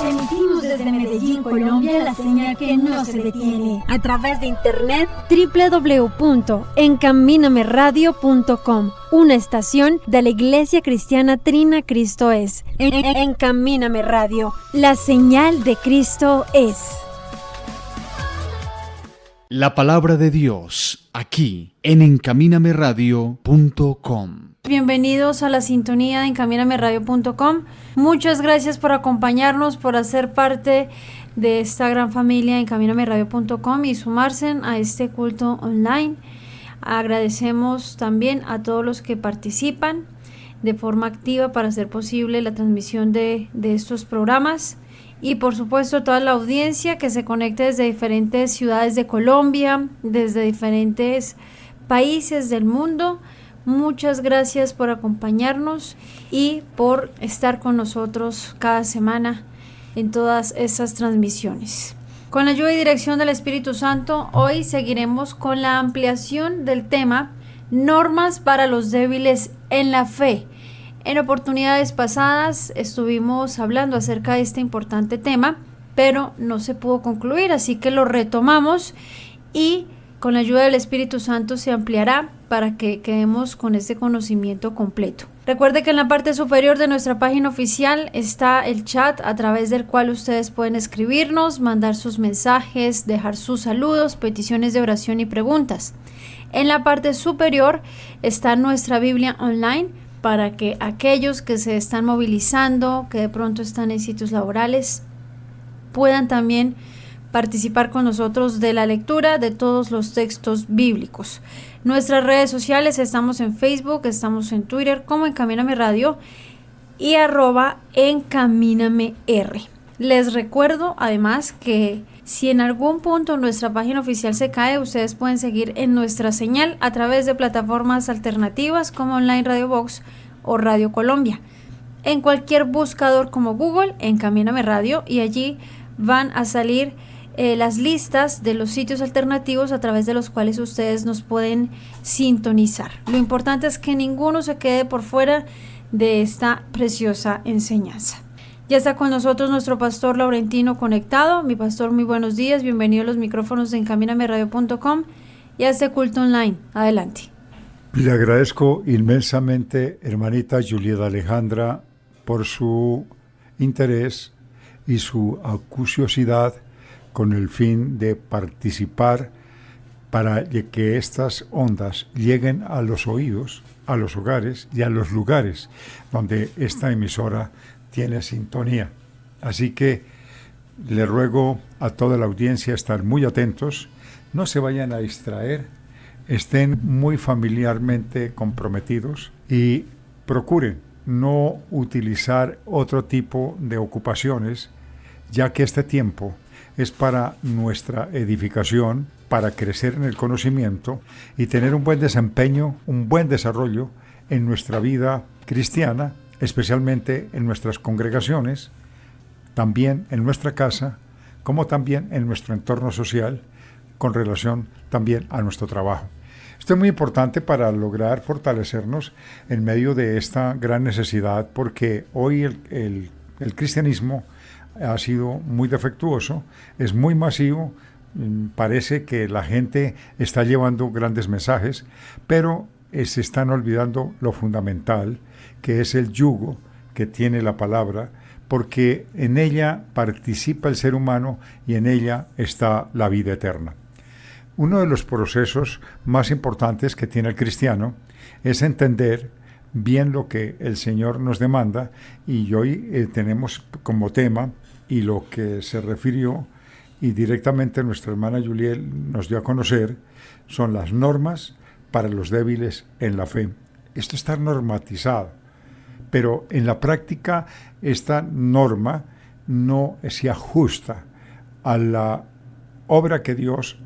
Emitimos desde Medellín, Colombia, la señal que no se detiene. A través de internet, www.encaminameradio.com, una estación de la Iglesia Cristiana Trina Cristo Es. Encamíname Radio, la señal de Cristo es. La palabra de Dios, aquí en encaminameradio.com. Bienvenidos a la sintonía de encaminameradio.com. Muchas gracias por acompañarnos, por hacer parte de esta gran familia de encaminameradio.com y sumarse a este culto online. Agradecemos también a todos los que participan de forma activa para hacer posible la transmisión de estos programas. Y por supuesto toda la audiencia que se conecte desde diferentes ciudades de Colombia, desde diferentes países del mundo. Muchas gracias por acompañarnos y por estar con nosotros cada semana en todas estas transmisiones. Con la ayuda y dirección del Espíritu Santo, hoy seguiremos con la ampliación del tema Normas para los débiles en la fe. En oportunidades pasadas estuvimos hablando acerca de este importante tema, pero no se pudo concluir, así que lo retomamos y con la ayuda del Espíritu Santo se ampliará para que quedemos con este conocimiento completo. Recuerde que en la parte superior de nuestra página oficial está el chat a través del cual ustedes pueden escribirnos, mandar sus mensajes, dejar sus saludos, peticiones de oración y preguntas. En la parte superior está nuestra Biblia online, para que aquellos que se están movilizando, que de pronto están en sitios laborales, puedan también participar con nosotros de la lectura de todos los textos bíblicos. Nuestras redes sociales, estamos en Facebook, estamos en Twitter como Encamíname Radio y @EncamínameR. Les recuerdo además que si en algún punto nuestra página oficial se cae, ustedes pueden seguir en nuestra señal a través de plataformas alternativas como Online Radio Box o Radio Colombia. En cualquier buscador como Google, Encamíname Radio, y allí van a salir las listas de los sitios alternativos a través de los cuales ustedes nos pueden sintonizar. Lo importante es que ninguno se quede por fuera de esta preciosa enseñanza. Ya está con nosotros nuestro pastor Laurentino conectado. Mi pastor, muy buenos días. Bienvenido a los micrófonos de encaminameradio.com y a este culto online. Adelante. Le agradezco inmensamente, hermanita Julieta Alejandra, por su interés y su acuciosidad con el fin de participar para que estas ondas lleguen a los oídos, a los hogares y a los lugares donde esta emisora tiene sintonía. Así que le ruego a toda la audiencia estar muy atentos, no se vayan a distraer, estén muy familiarmente comprometidos y procuren no utilizar otro tipo de ocupaciones, ya que este tiempo es para nuestra edificación, para crecer en el conocimiento y tener un buen desempeño, un buen desarrollo en nuestra vida cristiana, especialmente en nuestras congregaciones, también en nuestra casa, como también en nuestro entorno social, con relación también a nuestro trabajo. Esto es muy importante para lograr fortalecernos en medio de esta gran necesidad, porque hoy el cristianismo ha sido muy defectuoso, es muy masivo, parece que la gente está llevando grandes mensajes, pero se están olvidando lo fundamental, que es el yugo que tiene la palabra, porque en ella participa el ser humano y en ella está la vida eterna. Uno de los procesos más importantes que tiene el cristiano es entender bien lo que el Señor nos demanda, y hoy tenemos como tema, y lo que se refirió y directamente nuestra hermana Juliel nos dio a conocer, son las normas para los débiles en la fe. Esto está normatizado, pero en la práctica esta norma no se ajusta a la obra que Dios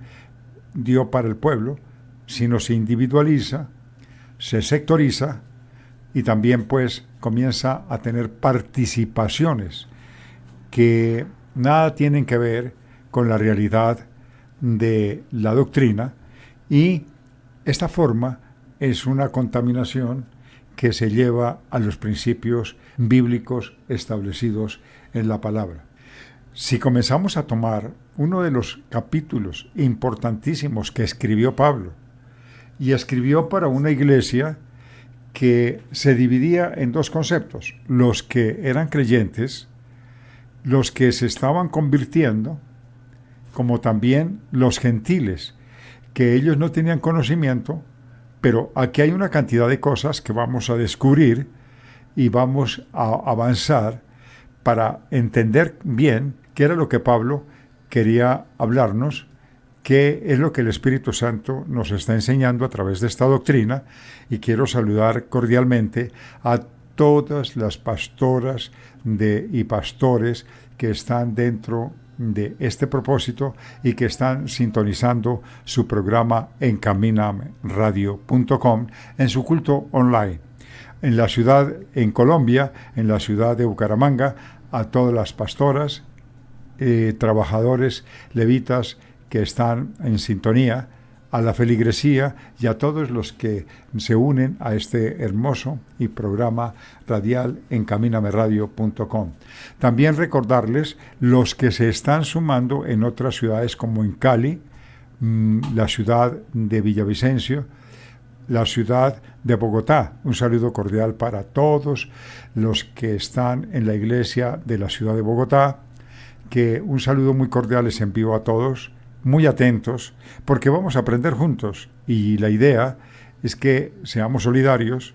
dio para el pueblo, sino se individualiza, se sectoriza y también pues comienza a tener participaciones que nada tienen que ver con la realidad de la doctrina, y esta forma es una contaminación que se lleva a los principios bíblicos establecidos en la palabra. si comenzamos a tomar uno de los capítulos importantísimos que escribió Pablo, y escribió para una iglesia que se dividía en dos conceptos: los que eran creyentes, los que se estaban convirtiendo, como también los gentiles, que ellos no tenían conocimiento, pero aquí hay una cantidad de cosas que vamos a descubrir y vamos a avanzar para entender bien qué era lo que Pablo quería hablarnos, qué es lo que el Espíritu Santo nos está enseñando a través de esta doctrina. Y quiero saludar cordialmente a todas las pastoras y pastores que están dentro de este propósito y que están sintonizando su programa en encaminameradio.com en su culto online. En la ciudad, en Colombia, en la ciudad de Bucaramanga, a todas las pastoras, trabajadores, levitas que están en sintonía, a la feligresía y a todos los que se unen a este hermoso y programa radial en encaminameradio.com. También recordarles los que se están sumando en otras ciudades como en Cali, la ciudad de Villavicencio, la ciudad de Bogotá. Un saludo cordial para todos los que están en la iglesia de la ciudad de Bogotá, que un saludo muy cordial les envío a todos, muy atentos, porque vamos a aprender juntos, y la idea es que seamos solidarios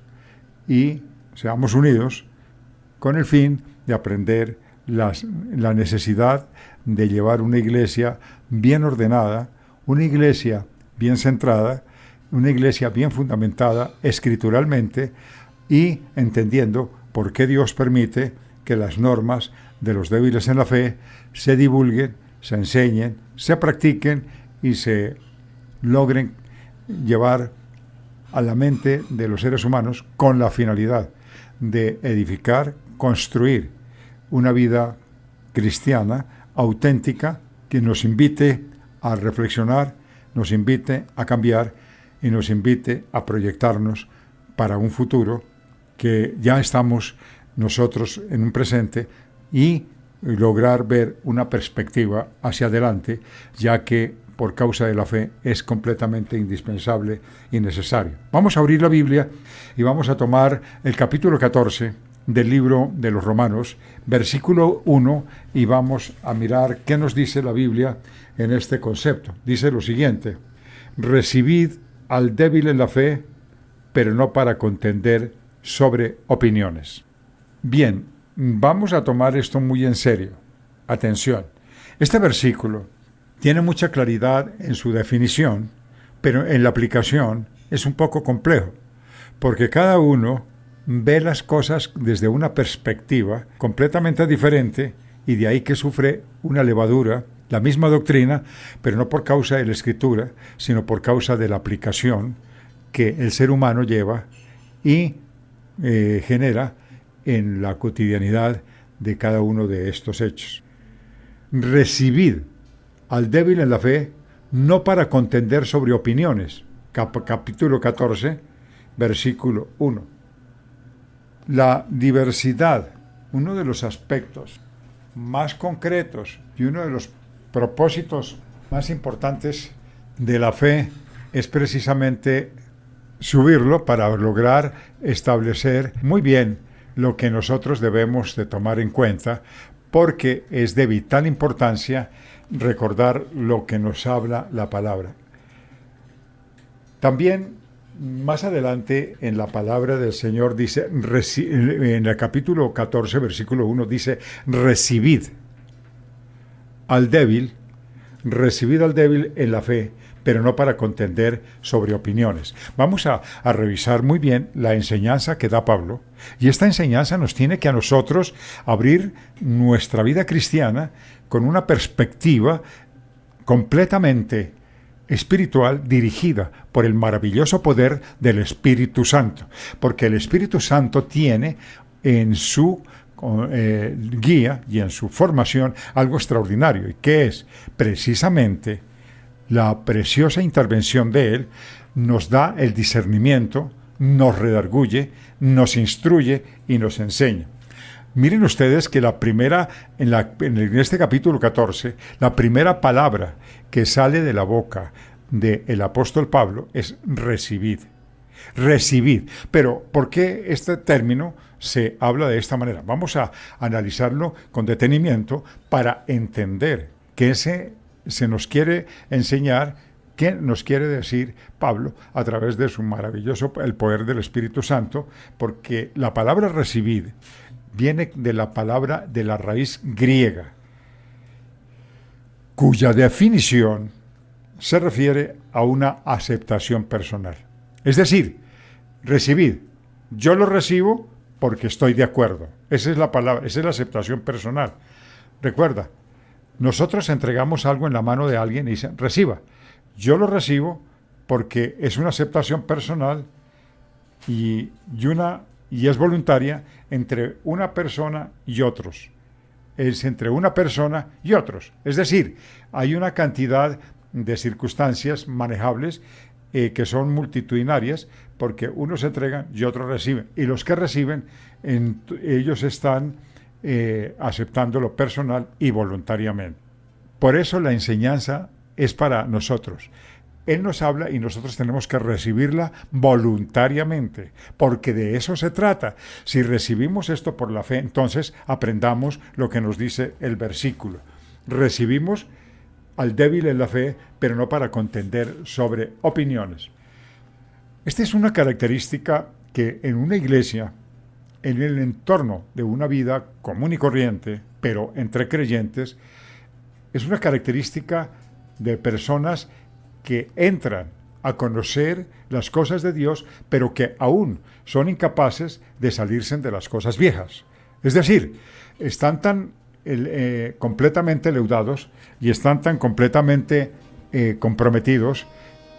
y seamos unidos con el fin de aprender la necesidad de llevar una iglesia bien ordenada, una iglesia bien centrada, una iglesia bien fundamentada escrituralmente, y entendiendo por qué Dios permite que las normas de los débiles en la fe se divulguen, se enseñen, se practiquen y se logren llevar a la mente de los seres humanos con la finalidad de edificar, construir una vida cristiana auténtica que nos invite a reflexionar, nos invite a cambiar y nos invite a proyectarnos para un futuro que ya estamos nosotros en un presente, y lograr ver una perspectiva hacia adelante, ya que por causa de la fe es completamente indispensable y necesario. Vamos a abrir la Biblia y vamos a tomar el capítulo 14 del libro de los Romanos, versículo 1, y vamos a mirar qué nos dice la Biblia en este concepto. Dice lo siguiente: recibid al débil en la fe, pero no para contender sobre opiniones. Bien, vamos a tomar esto muy en serio. Atención, este versículo tiene mucha claridad en su definición, pero en la aplicación es un poco complejo, porque cada uno ve las cosas desde una perspectiva completamente diferente, y de ahí que sufre una levadura, la misma doctrina, pero no por causa de la Escritura, sino por causa de la aplicación que el ser humano lleva y genera en la cotidianidad de cada uno de estos hechos. Recibid al débil en la fe, no para contender sobre opiniones. Capítulo 14, versículo 1. La diversidad, uno de los aspectos más concretos y uno de los propósitos más importantes de la fe, es precisamente subirlo para lograr establecer muy bien lo que nosotros debemos de tomar en cuenta, porque es de vital importancia recordar lo que nos habla la palabra. También más adelante en la palabra del Señor dice, en el capítulo 14, versículo 1, dice: recibid al débil en la fe, pero no para contender sobre opiniones. Vamos a revisar muy bien la enseñanza que da Pablo, y esta enseñanza nos tiene que a nosotros abrir nuestra vida cristiana con una perspectiva completamente espiritual, dirigida por el maravilloso poder del Espíritu Santo, porque el Espíritu Santo tiene en su guía y en su formación algo extraordinario, y que es precisamente la preciosa intervención de Él. Nos da el discernimiento, nos redarguye, nos instruye y nos enseña. Miren ustedes que la primera, en este capítulo 14, la primera palabra que sale de la boca del apóstol Pablo es recibid. Recibid. Pero, ¿por qué este término se habla de esta manera? Vamos a analizarlo con detenimiento para entender que se nos quiere enseñar, qué nos quiere decir Pablo a través de su maravilloso, el poder del Espíritu Santo, porque la palabra recibid viene de la palabra de la raíz griega, cuya definición se refiere a una aceptación personal. Es decir, recibid. Yo lo recibo porque estoy de acuerdo. Esa es la palabra, esa es la aceptación personal. Recuerda, nosotros entregamos algo en la mano de alguien y dicen, reciba. Yo lo recibo porque es una aceptación personal y es voluntaria entre una persona y otros. Es entre una persona y otros. Es decir, hay una cantidad de circunstancias manejables que son multitudinarias, porque unos entregan y otros reciben. Y los que reciben, ellos están aceptando lo personal y voluntariamente. Por eso la enseñanza es para nosotros. Él nos habla y nosotros tenemos que recibirla voluntariamente, porque de eso se trata. Si recibimos esto por la fe, entonces aprendamos lo que nos dice el versículo. Recibimos al débil en la fe, pero no para contender sobre opiniones. Esta es una característica que en una iglesia, en el entorno de una vida común y corriente, pero entre creyentes, es una característica de personas que entran a conocer las cosas de Dios, pero que aún son incapaces de salirse de las cosas viejas. Es decir, están tan completamente leudados y están tan completamente comprometidos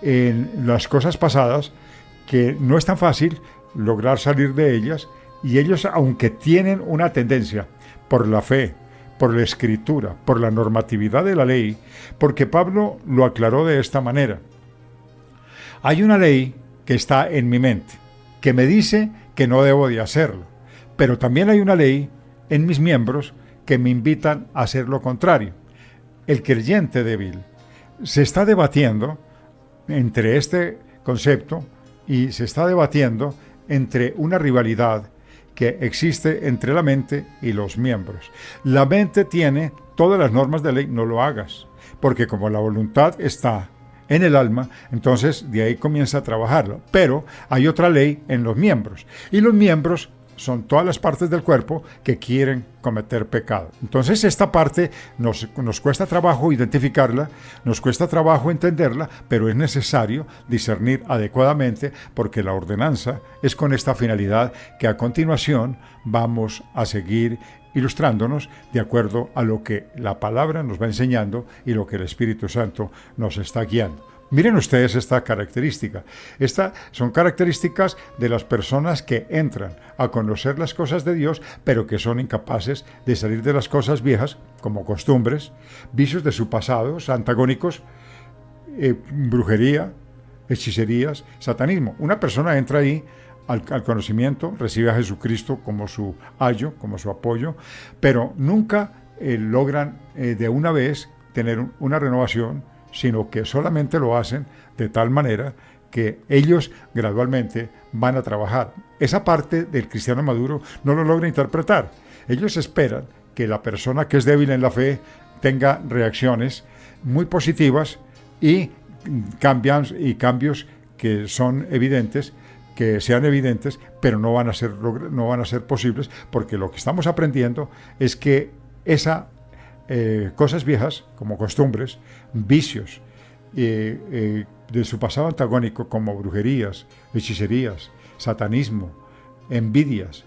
en las cosas pasadas que no es tan fácil lograr salir de ellas, y ellos, aunque tienen una tendencia por la fe, por la escritura, por la normatividad de la ley, porque Pablo lo aclaró de esta manera. Hay una ley que está en mi mente, que me dice que no debo de hacerlo, pero también hay una ley en mis miembros que me invitan a hacer lo contrario. El creyente débil se está debatiendo entre este concepto y se está debatiendo entre una rivalidad que existe entre la mente y los miembros. La mente tiene todas las normas de ley, no lo hagas, porque como la voluntad está en el alma, entonces de ahí comienza a trabajarlo. Pero hay otra ley en los miembros, y los miembros son todas las partes del cuerpo que quieren cometer pecado. Entonces esta parte nos cuesta trabajo identificarla, nos cuesta trabajo entenderla, pero es necesario discernir adecuadamente, porque la ordenanza es con esta finalidad que a continuación vamos a seguir ilustrándonos de acuerdo a lo que la palabra nos va enseñando y lo que el Espíritu Santo nos está guiando. Miren ustedes esta característica. Estas son características de las personas que entran a conocer las cosas de Dios, pero que son incapaces de salir de las cosas viejas, como costumbres, vicios de su pasado, antagónicos, brujería, hechicerías, satanismo. Una persona entra ahí al conocimiento, recibe a Jesucristo como su ayo, como su apoyo, pero nunca logran de una vez tener una renovación, sino que solamente lo hacen de tal manera que ellos gradualmente van a trabajar. Esa parte del cristiano maduro no lo logra interpretar. Ellos esperan que la persona que es débil en la fe tenga reacciones muy positivas y cambios que son evidentes, que sean evidentes, pero no van a ser posibles, porque lo que estamos aprendiendo es que cosas viejas, como costumbres, vicios de su pasado antagónico, como brujerías, hechicerías, satanismo, envidias,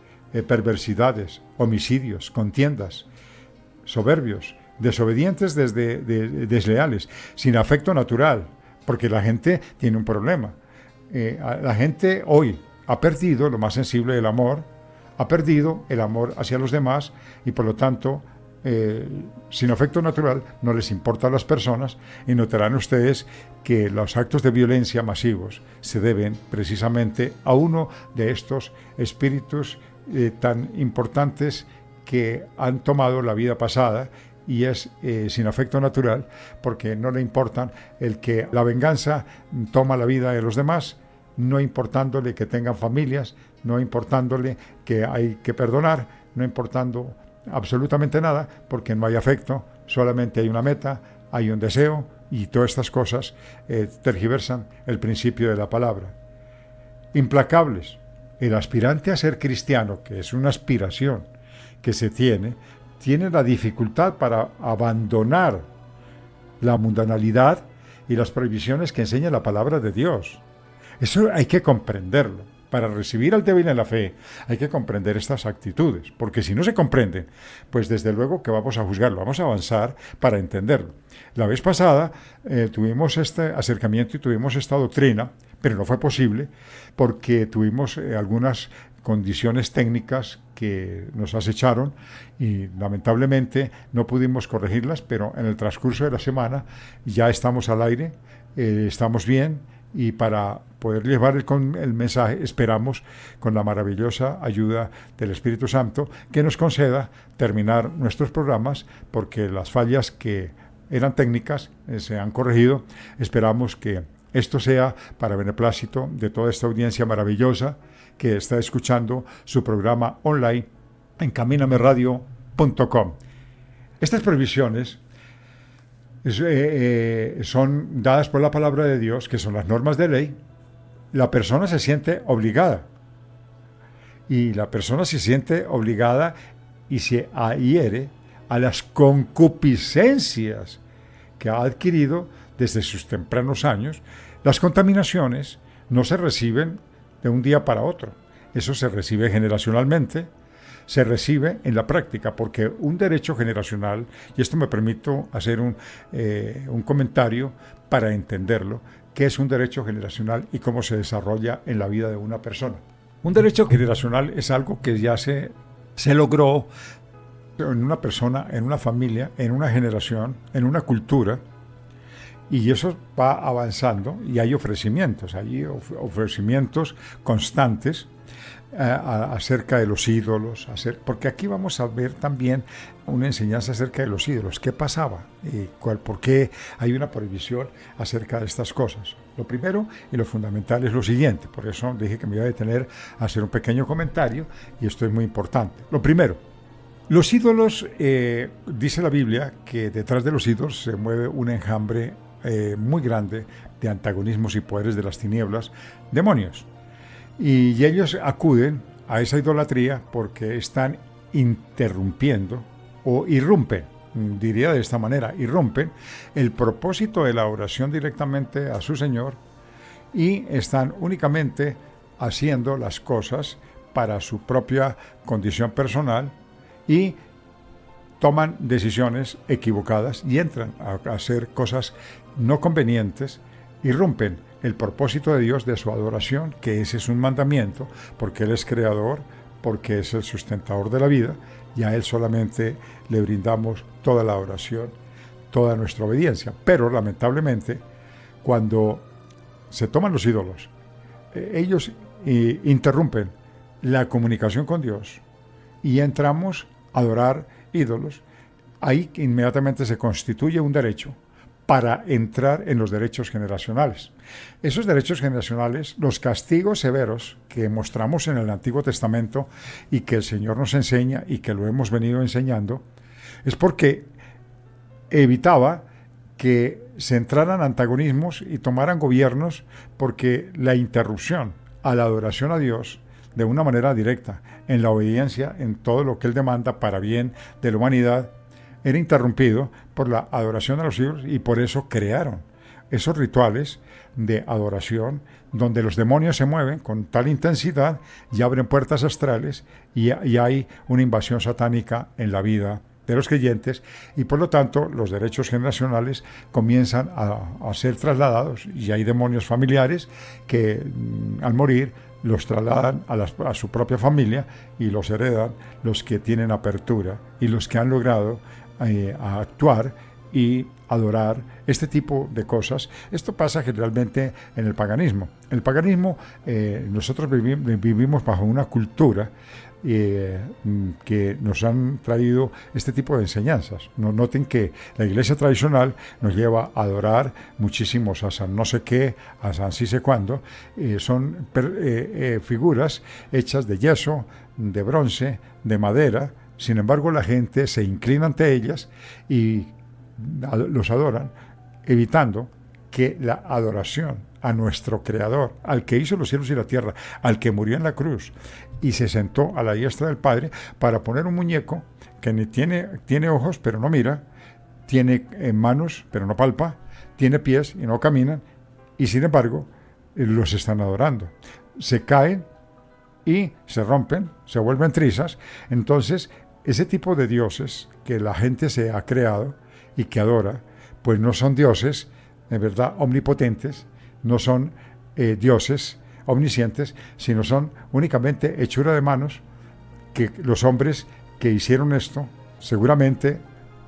perversidades, homicidios, contiendas, soberbios, desobedientes, desleales, sin afecto natural, porque la gente tiene un problema. La gente hoy ha perdido lo más sensible del amor, ha perdido el amor hacia los demás, y por lo tanto sin afecto natural no les importa a las personas, y notarán ustedes que los actos de violencia masivos se deben precisamente a uno de estos espíritus tan importantes que han tomado la vida pasada y es sin afecto natural, porque no le importan el que la venganza toma la vida de los demás, no importándole que tengan familias, no importándole que hay que perdonar, no importando absolutamente nada, porque no hay afecto, solamente hay una meta, hay un deseo, y todas estas cosas tergiversan el principio de la palabra. Implacables. El aspirante a ser cristiano, que es una aspiración que se tiene la dificultad para abandonar la mundanalidad y las prohibiciones que enseña la palabra de Dios. Eso hay que comprenderlo. Para recibir al débil en la fe hay que comprender estas actitudes, porque si no se comprenden, pues desde luego que vamos a juzgarlo, vamos a avanzar para entenderlo. La vez pasada tuvimos este acercamiento y tuvimos esta doctrina, pero no fue posible porque tuvimos algunas condiciones técnicas que nos acecharon y lamentablemente no pudimos corregirlas, pero en el transcurso de la semana ya estamos al aire, estamos bien, y para poder llevar el mensaje esperamos, con la maravillosa ayuda del Espíritu Santo, que nos conceda terminar nuestros programas, porque las fallas que eran técnicas se han corregido. Esperamos que esto sea para beneplácito de toda esta audiencia maravillosa que está escuchando su programa online en caminameradio.com. Estas previsiones son dadas por la palabra de Dios, que son las normas de ley. La persona se siente obligada, y la persona se siente obligada y se adhiere a las concupiscencias que ha adquirido desde sus tempranos años. Las contaminaciones no se reciben de un día para otro, eso se recibe generacionalmente, se recibe en la práctica, porque un derecho generacional, y esto me permito hacer un comentario para entenderlo, qué es un derecho generacional y cómo se desarrolla en la vida de una persona. Un derecho generacional es algo que ya se logró en una persona, en una familia, en una generación, en una cultura, y eso va avanzando y hay ofrecimientos constantes acerca de los ídolos, porque aquí vamos a ver también una enseñanza acerca de los ídolos. ¿Qué pasaba? ¿Por qué hay una prohibición acerca de estas cosas? Lo primero y lo fundamental es lo siguiente, por eso dije que me iba a detener a hacer un pequeño comentario, y esto es muy importante. Lo primero, los ídolos, dice la Biblia que detrás de los ídolos se mueve un enjambre muy grande de antagonismos y poderes de las tinieblas, demonios. Y ellos acuden a esa idolatría porque están interrumpiendo o irrumpen, diría de esta manera, irrumpen el propósito de la oración directamente a su Señor, y están únicamente haciendo las cosas para su propia condición personal y toman decisiones equivocadas y entran a hacer cosas no convenientes, irrumpen el propósito de Dios de su adoración, que ese es un mandamiento, porque Él es creador, porque es el sustentador de la vida, y a Él solamente le brindamos toda la adoración, toda nuestra obediencia. Pero lamentablemente, cuando se toman los ídolos, ellos interrumpen la comunicación con Dios y entramos a adorar ídolos. Ahí inmediatamente se constituye un derecho para entrar en los derechos generacionales. Esos derechos generacionales, los castigos severos que mostramos en el Antiguo Testamento y que el Señor nos enseña y que lo hemos venido enseñando, es porque evitaba que se entraran antagonismos y tomaran gobiernos, porque la interrupción a la adoración a Dios de una manera directa, en la obediencia, en todo lo que Él demanda para bien de la humanidad, era interrumpido por la adoración a los ídolos, y por eso crearon esos rituales de adoración donde los demonios se mueven con tal intensidad y abren puertas astrales, y hay una invasión satánica en la vida de los creyentes, y por lo tanto los derechos generacionales comienzan a ser trasladados, y hay demonios familiares que al morir los trasladan a su propia familia, y los heredan los que tienen apertura y los que han logrado a actuar y adorar este tipo de cosas. Esto pasa generalmente en el paganismo. El paganismo, nosotros vivimos bajo una cultura que nos han traído este tipo de enseñanzas. Noten que la iglesia tradicional nos lleva a adorar muchísimos a San no sé qué, a San sí sé cuándo. Son figuras hechas de yeso, de bronce, de madera. Sin embargo, la gente se inclina ante ellas y los adoran, evitando que la adoración a nuestro Creador, al que hizo los cielos y la tierra, al que murió en la cruz y se sentó a la diestra del Padre, para poner un muñeco que ni tiene ojos pero no mira, tiene manos pero no palpa, tiene pies y no caminan, y sin embargo los están adorando. Se caen y se rompen, se vuelven trizas. Entonces, ese tipo de dioses que la gente se ha creado y que adora, pues no son dioses de verdad omnipotentes, no son dioses omniscientes, sino son únicamente hechura de manos, que los hombres que hicieron esto seguramente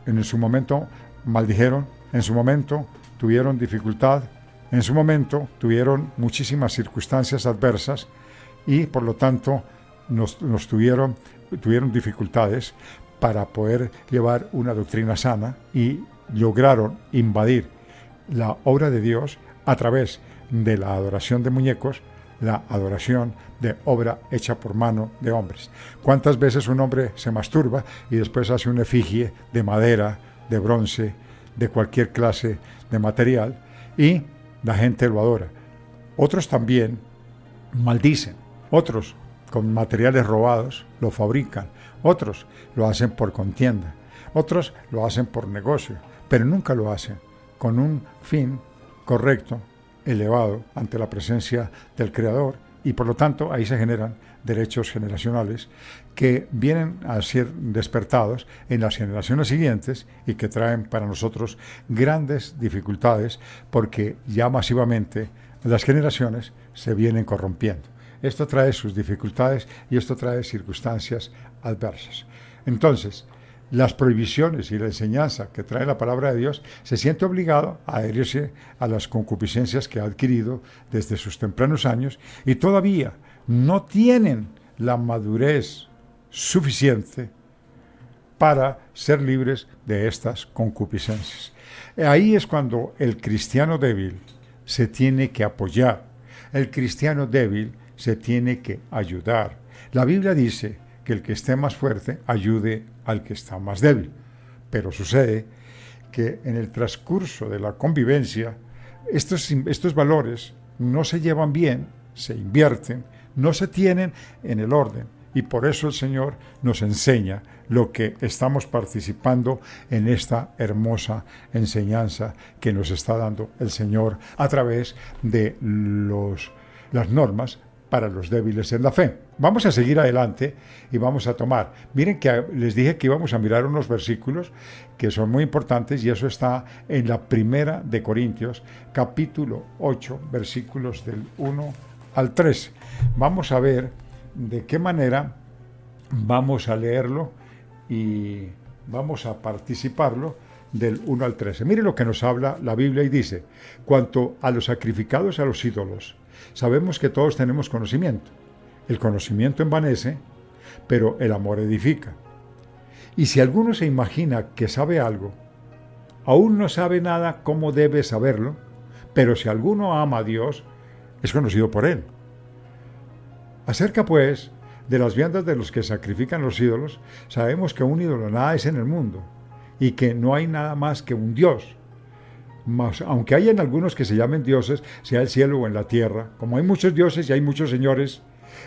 en su momento maldijeron, en su momento tuvieron dificultad, en su momento tuvieron muchísimas circunstancias adversas y por lo tanto tuvieron dificultades para poder llevar una doctrina sana, y lograron invadir la obra de Dios a través de la adoración de muñecos, la adoración de obra hecha por mano de hombres. ¿Cuántas veces un hombre se masturba y después hace una efigie de madera, de bronce, de cualquier clase de material, y la gente lo adora? Otros también maldicen, otros con materiales robados lo fabrican, otros lo hacen por contienda, otros lo hacen por negocio, pero nunca lo hacen con un fin correcto, elevado ante la presencia del Creador, y por lo tanto ahí se generan derechos generacionales que vienen a ser despertados en las generaciones siguientes y que traen para nosotros grandes dificultades, porque ya masivamente las generaciones se vienen corrompiendo. Esto trae sus dificultades y esto trae circunstancias adversas. Entonces, las prohibiciones y la enseñanza que trae la palabra de Dios, se siente obligado a adherirse a las concupiscencias que ha adquirido desde sus tempranos años, y todavía no tienen la madurez suficiente para ser libres de estas concupiscencias. Ahí es cuando el cristiano débil se tiene que apoyar, el cristiano débil se tiene que ayudar. La Biblia dice que el que esté más fuerte ayude al que está más débil. Pero sucede que en el transcurso de la convivencia, estos valores no se llevan bien, se invierten, no se tienen en el orden. Y por eso el Señor nos enseña lo que estamos participando en esta hermosa enseñanza que nos está dando el Señor a través de las normas para los débiles en la fe. Vamos a seguir adelante y vamos a tomar. Miren que les dije que íbamos a mirar unos versículos que son muy importantes, y eso está en la Primera de Corintios, capítulo 8, versículos del 1 al 13. Vamos a ver de qué manera vamos a leerlo y vamos a participarlo del 1 al 13. Miren lo que nos habla la Biblia y dice: cuanto a los sacrificados a los ídolos, sabemos que todos tenemos conocimiento. El conocimiento envanece, pero el amor edifica. Y si alguno se imagina que sabe algo, aún no sabe nada como debe saberlo, pero si alguno ama a Dios, es conocido por él. Acerca, pues, de las viandas de los que sacrifican los ídolos, sabemos que un ídolo nada es en el mundo, y que no hay nada más que un Dios. Mas, aunque hayan algunos que se llamen dioses, sea el cielo o en la tierra, como hay muchos dioses y hay muchos señores,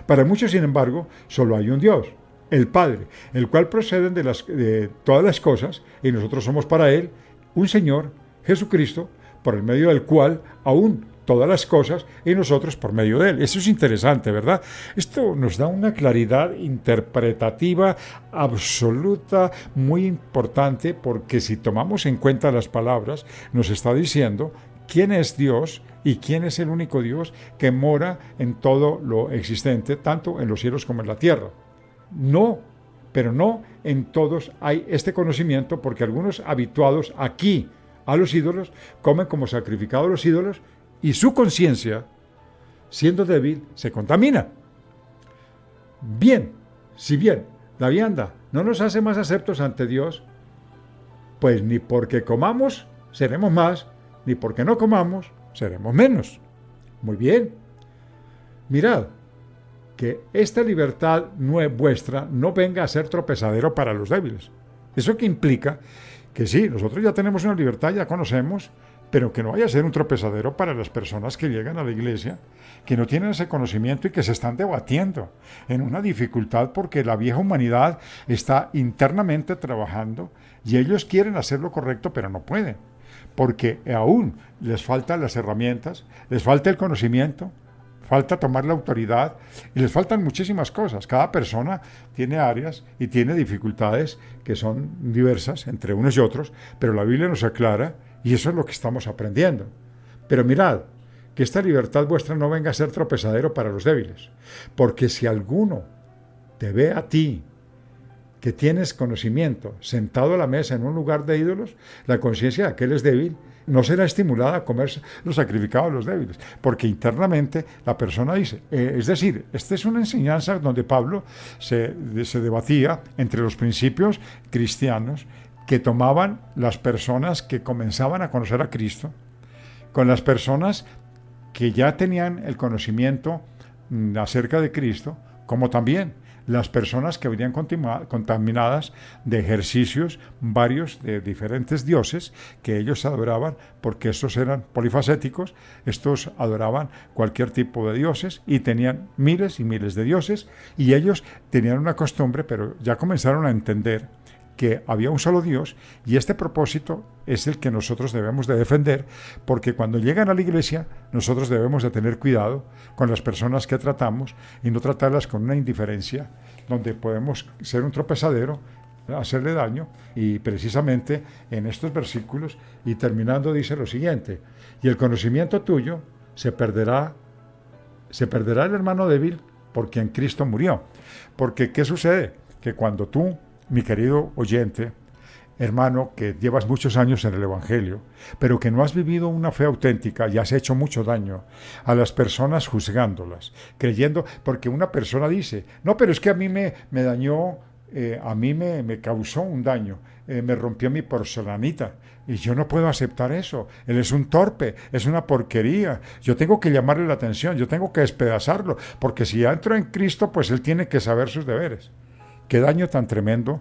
para muchos, sin embargo, solo hay un Dios, el Padre, el cual proceden de todas las cosas, y nosotros somos para Él un Señor, Jesucristo, por el medio del cual aún todas las cosas, y nosotros por medio de Él. Eso es interesante, ¿verdad? Esto nos da una claridad interpretativa absoluta, muy importante, porque si tomamos en cuenta las palabras, nos está diciendo quién es Dios y quién es el único Dios que mora en todo lo existente, tanto en los cielos como en la tierra. No, pero no en todos hay este conocimiento, porque algunos habituados aquí a los ídolos comen como sacrificado a los ídolos, y su conciencia, siendo débil, se contamina. Bien, si bien la vianda no nos hace más aceptos ante Dios, pues ni porque comamos seremos más, ni porque no comamos seremos menos. Muy bien. Mirad, que esta libertad vuestra no venga a ser tropezadero para los débiles. Eso que implica que sí, nosotros ya tenemos una libertad, ya conocemos, pero que no vaya a ser un tropezadero para las personas que llegan a la iglesia, que no tienen ese conocimiento y que se están debatiendo en una dificultad porque la vieja humanidad está internamente trabajando y ellos quieren hacer lo correcto, pero no pueden, porque aún les faltan las herramientas, les falta el conocimiento, falta tomar la autoridad y les faltan muchísimas cosas. Cada persona tiene áreas y tiene dificultades que son diversas entre unos y otros, pero la Biblia nos aclara y eso es lo que estamos aprendiendo. Pero mirad, que esta libertad vuestra no venga a ser tropezadero para los débiles, porque si alguno te ve a ti que tienes conocimiento sentado a la mesa en un lugar de ídolos, la conciencia de aquel es débil, no será estimulada a comer los sacrificados de los débiles, porque internamente la persona dice, es decir, esta es una enseñanza donde Pablo se debatía entre los principios cristianos que tomaban las personas que comenzaban a conocer a Cristo, con las personas que ya tenían el conocimiento acerca de Cristo, como también las personas que venían contaminadas de ejercicios varios de diferentes dioses que ellos adoraban, porque estos eran polifacéticos, estos adoraban cualquier tipo de dioses y tenían miles y miles de dioses, y ellos tenían una costumbre, pero ya comenzaron a entender que había un solo Dios, y este propósito es el que nosotros debemos de defender, porque cuando llegan a la iglesia nosotros debemos de tener cuidado con las personas que tratamos y no tratarlas con una indiferencia donde podemos ser un tropezadero, hacerle daño. Y precisamente en estos versículos y terminando dice lo siguiente: y el conocimiento tuyo se perderá el hermano débil por quien Cristo murió. Porque ¿qué sucede? Que cuando tú, mi querido oyente, hermano, que llevas muchos años en el Evangelio, pero que no has vivido una fe auténtica y has hecho mucho daño a las personas juzgándolas, creyendo, porque una persona dice, no, pero es que a mí me dañó, a mí me causó un daño, me rompió mi porcelanita, y yo no puedo aceptar eso, él es un torpe, es una porquería, yo tengo que llamarle la atención, yo tengo que despedazarlo, porque si ya entró en Cristo, pues él tiene que saber sus deberes. Qué daño tan tremendo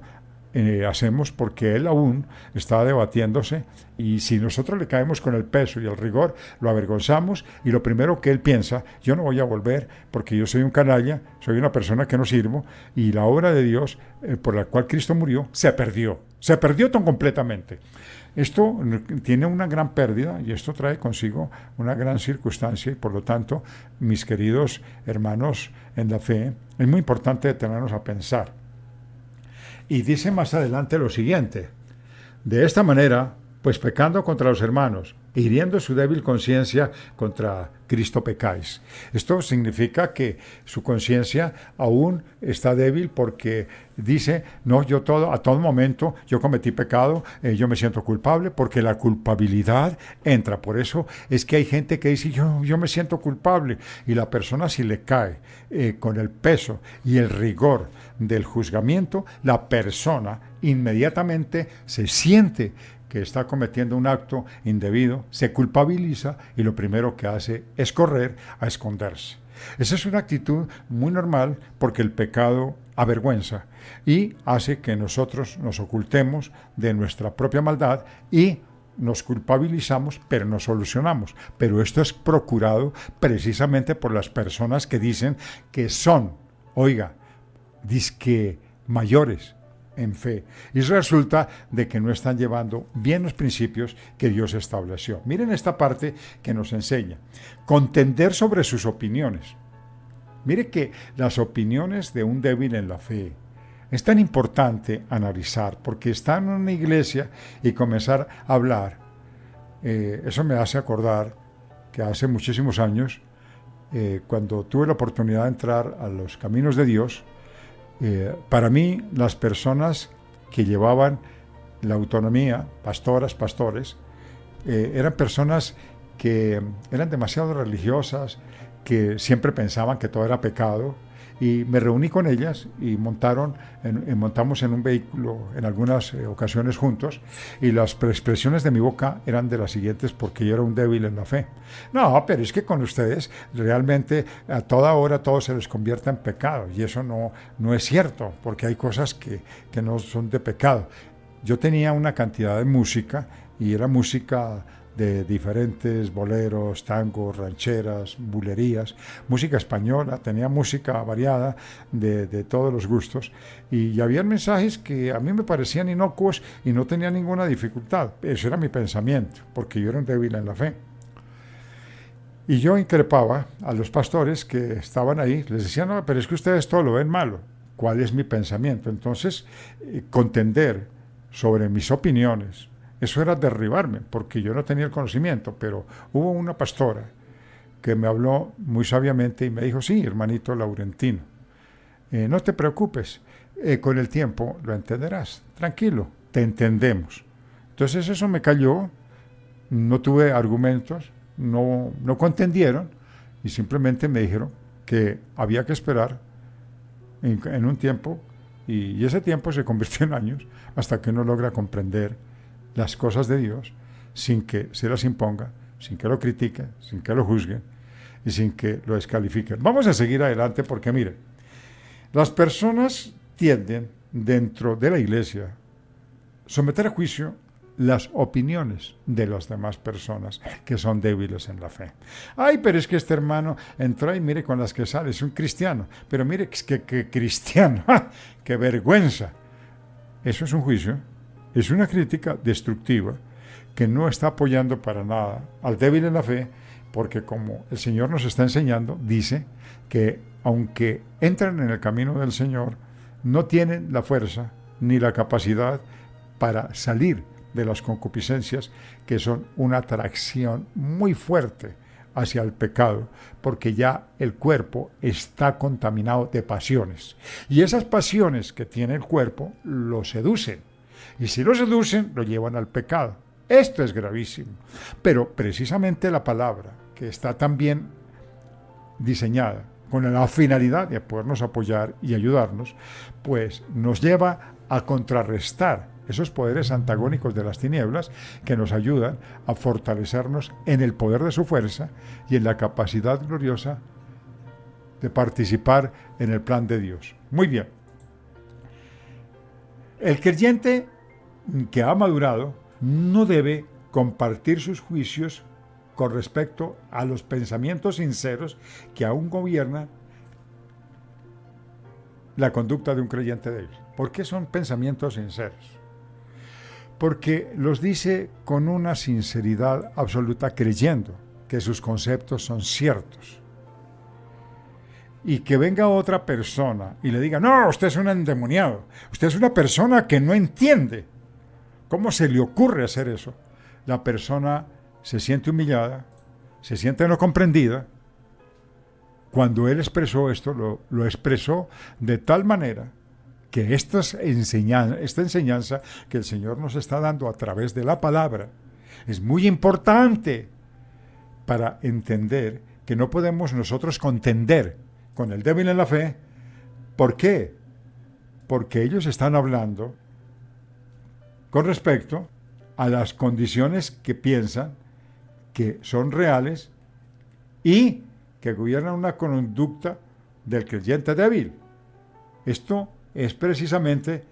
hacemos, porque él aún está debatiéndose, y si nosotros le caemos con el peso y el rigor, lo avergonzamos, y lo primero que él piensa, yo no voy a volver porque yo soy un canalla, soy una persona que no sirvo, y la obra de Dios por la cual Cristo murió se perdió tan completamente. Esto tiene una gran pérdida y esto trae consigo una gran circunstancia, y por lo tanto, mis queridos hermanos en la fe, es muy importante detenernos a pensar. Y dice más adelante lo siguiente: de esta manera, pues pecando contra los hermanos, hiriendo su débil conciencia, contra Cristo pecáis. Esto significa que su conciencia aún está débil, porque dice, no, a todo momento yo cometí pecado, yo me siento culpable, porque la culpabilidad entra. Por eso es que hay gente que dice, yo me siento culpable, y la persona, si le cae con el peso y el rigor del juzgamiento, la persona inmediatamente se siente que está cometiendo un acto indebido, se culpabiliza, y lo primero que hace es correr a esconderse. Esa es una actitud muy normal, porque el pecado avergüenza y hace que nosotros nos ocultemos de nuestra propia maldad y nos culpabilizamos, pero no solucionamos. Pero esto es procurado precisamente por las personas que dicen que son, dizque mayores en fe, y resulta de que no están llevando bien los principios que Dios estableció. Miren esta parte que nos enseña: contender sobre sus opiniones. Mire que las opiniones de un débil en la fe es tan importante analizar, porque estar en una iglesia y comenzar a hablar, eso me hace acordar que hace muchísimos años, cuando tuve la oportunidad de entrar a los caminos de Dios, para mí las personas que llevaban la autonomía, pastores, eran personas que eran demasiado religiosas, que siempre pensaban que todo era pecado, Y me reuní con ellas y montamos en un vehículo en algunas ocasiones juntos, y las expresiones de mi boca eran de las siguientes: porque yo era un débil en la fe. No, pero es que con ustedes realmente a toda hora todo se les convierte en pecado, y eso no es cierto, porque hay cosas que no son de pecado. Yo tenía una cantidad de música, y era música de diferentes boleros, tangos, rancheras, bulerías, música española, tenía música variada de todos los gustos, y había mensajes que a mí me parecían inocuos y no tenía ninguna dificultad. Eso era mi pensamiento, porque yo era un débil en la fe. Y yo increpaba a los pastores que estaban ahí, les decía: no, pero es que ustedes todo lo ven malo. ¿Cuál es mi pensamiento? Entonces, contender sobre mis opiniones, eso era derribarme, porque yo no tenía el conocimiento. Pero hubo una pastora que me habló muy sabiamente y me dijo: sí, hermanito Laurentino, no te preocupes, con el tiempo lo entenderás, tranquilo, te entendemos. Entonces eso me cayó, no tuve argumentos, no contendieron, y simplemente me dijeron que había que esperar en un tiempo, y ese tiempo se convirtió en años, hasta que uno logra comprender las cosas de Dios sin que se las imponga, sin que lo critiquen, sin que lo juzguen y sin que lo descalifiquen. Vamos a seguir adelante, porque mire, las personas tienden dentro de la iglesia someter a juicio las opiniones de las demás personas que son débiles en la fe. Ay, pero es que este hermano entró y mire con las que sale, es un cristiano, pero mire que cristiano, ¡ja! ¡Qué vergüenza! Eso es un juicio, es una crítica destructiva que no está apoyando para nada al débil en la fe, porque como el Señor nos está enseñando, dice que aunque entran en el camino del Señor, no tienen la fuerza ni la capacidad para salir de las concupiscencias, que son una atracción muy fuerte hacia el pecado, porque ya el cuerpo está contaminado de pasiones, y esas pasiones que tiene el cuerpo lo seducen, y si lo seducen lo llevan al pecado. Esto es gravísimo, pero precisamente la palabra, que está tan bien diseñada con la finalidad de podernos apoyar y ayudarnos, pues nos lleva a contrarrestar esos poderes antagónicos de las tinieblas, que nos ayudan a fortalecernos en el poder de su fuerza y en la capacidad gloriosa de participar en el plan de Dios. Muy bien. El creyente que ha madurado no debe compartir sus juicios con respecto a los pensamientos sinceros que aún gobiernan la conducta de un creyente débil. ¿Por qué son pensamientos sinceros? Porque los dice con una sinceridad absoluta, creyendo que sus conceptos son ciertos. Y que venga otra persona y le diga: no, usted es un endemoniado, usted es una persona que no entiende. ¿Cómo se le ocurre hacer eso? La persona se siente humillada, se siente no comprendida. Cuando él expresó esto, lo expresó de tal manera que esta enseñanza que el Señor nos está dando a través de la palabra es muy importante para entender que no podemos nosotros contender con el débil en la fe. ¿Por qué? Porque ellos están hablando con respecto a las condiciones que piensan que son reales y que gobiernan una conducta del creyente débil. Esto es precisamente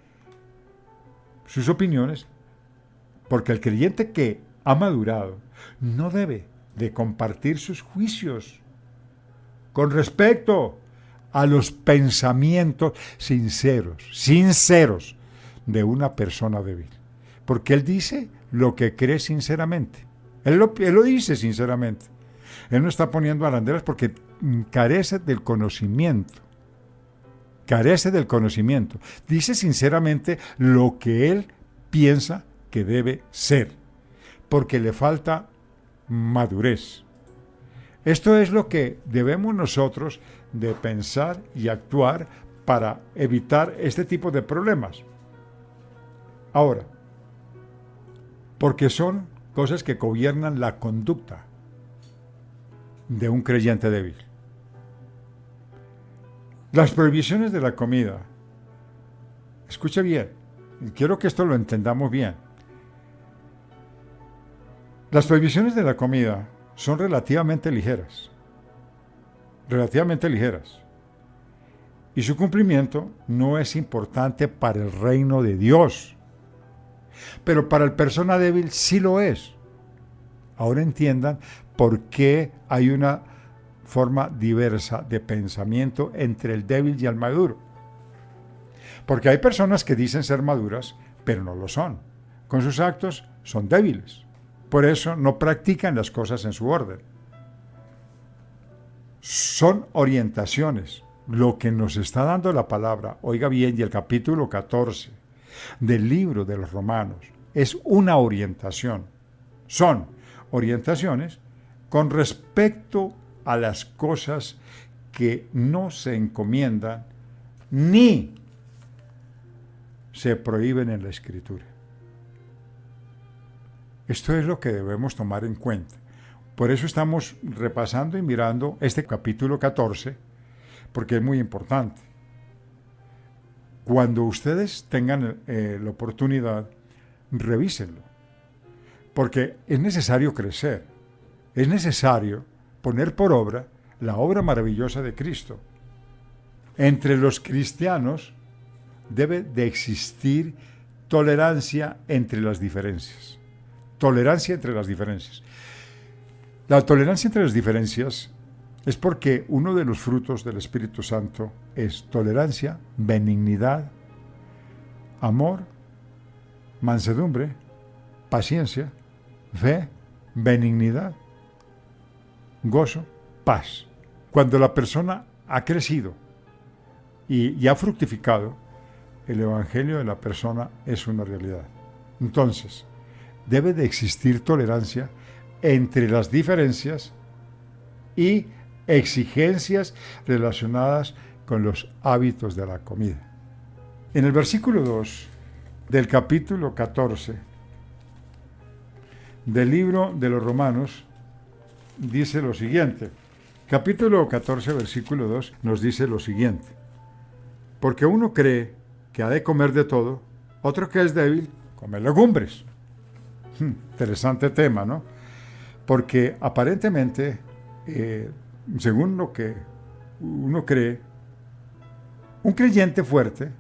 sus opiniones, porque el creyente que ha madurado no debe de compartir sus juicios con respecto a los pensamientos sinceros de una persona débil, porque él dice lo que cree sinceramente, él lo dice sinceramente, él no está poniendo arandelas porque carece del conocimiento. Dice sinceramente lo que él piensa que debe ser, porque le falta madurez. Esto es lo que debemos nosotros de pensar y actuar para evitar este tipo de problemas. Ahora, porque son cosas que gobiernan la conducta de un creyente débil. Las prohibiciones de la comida. Escuche bien, quiero que esto lo entendamos bien. Las prohibiciones de la comida son relativamente ligeras. Relativamente ligeras. Y su cumplimiento no es importante para el reino de Dios. Pero para la persona débil sí lo es. Ahora entiendan por qué hay una forma diversa de pensamiento entre el débil y el maduro. Porque hay personas que dicen ser maduras, pero no lo son. Con sus actos son débiles. Por eso no practican las cosas en su orden. Son orientaciones. Lo que nos está dando la palabra, oiga bien, y el capítulo 14 del libro de los Romanos es una orientación. Son orientaciones con respecto a las cosas que no se encomiendan ni se prohíben en la Escritura. Esto es lo que debemos tomar en cuenta. Por eso estamos repasando y mirando este capítulo 14, porque es muy importante. Cuando ustedes tengan la oportunidad, revísenlo, porque es necesario crecer, es necesario poner por obra la obra maravillosa de Cristo. Entre los cristianos debe de existir tolerancia entre las diferencias. Tolerancia entre las diferencias. La tolerancia entre las diferencias es porque uno de los frutos del Espíritu Santo es tolerancia, benignidad, amor, mansedumbre, paciencia, fe, benignidad, gozo, paz. Cuando la persona ha crecido y ha fructificado, el evangelio de la persona es una realidad. Entonces, debe de existir tolerancia entre las diferencias y exigencias relacionadas con los hábitos de la comida. En el versículo 2 del capítulo 14 del libro de los Romanos dice lo siguiente. Capítulo 14, versículo 2 nos dice lo siguiente. Porque uno cree que ha de comer de todo, otro que es débil, come legumbres. Interesante tema, ¿no? Porque aparentemente, según lo que uno cree, un creyente fuerte,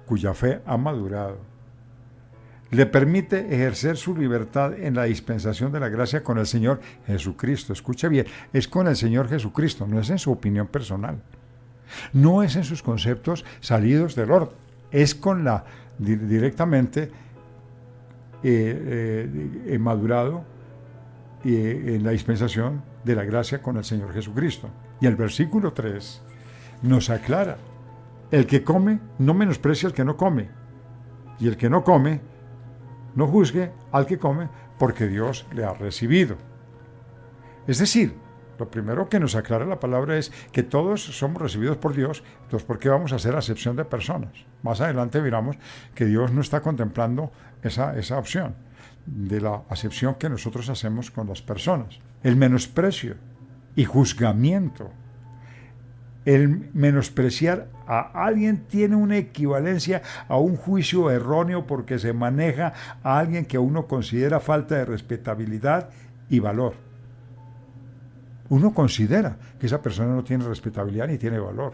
cuya fe ha madurado, le permite ejercer su libertad en la dispensación de la gracia con el Señor Jesucristo. Escuche bien, es con el Señor Jesucristo, no es en su opinión personal, no es en sus conceptos salidos del orden, es con la directamente madurado en la dispensación de la gracia con el Señor Jesucristo. Y el versículo 3 nos aclara: el que come no menosprecia al que no come, y el que no come no juzgue al que come, porque Dios le ha recibido. Es decir, lo primero que nos aclara la palabra es que todos somos recibidos por Dios. Entonces, ¿por qué vamos a hacer acepción de personas? Más adelante veremos que Dios no está contemplando esa opción de la acepción que nosotros hacemos con las personas. El menosprecio y juzgamiento. El menospreciar a alguien tiene una equivalencia a un juicio erróneo porque se maneja a alguien que uno considera falta de respetabilidad y valor. Uno considera que esa persona no tiene respetabilidad ni tiene valor.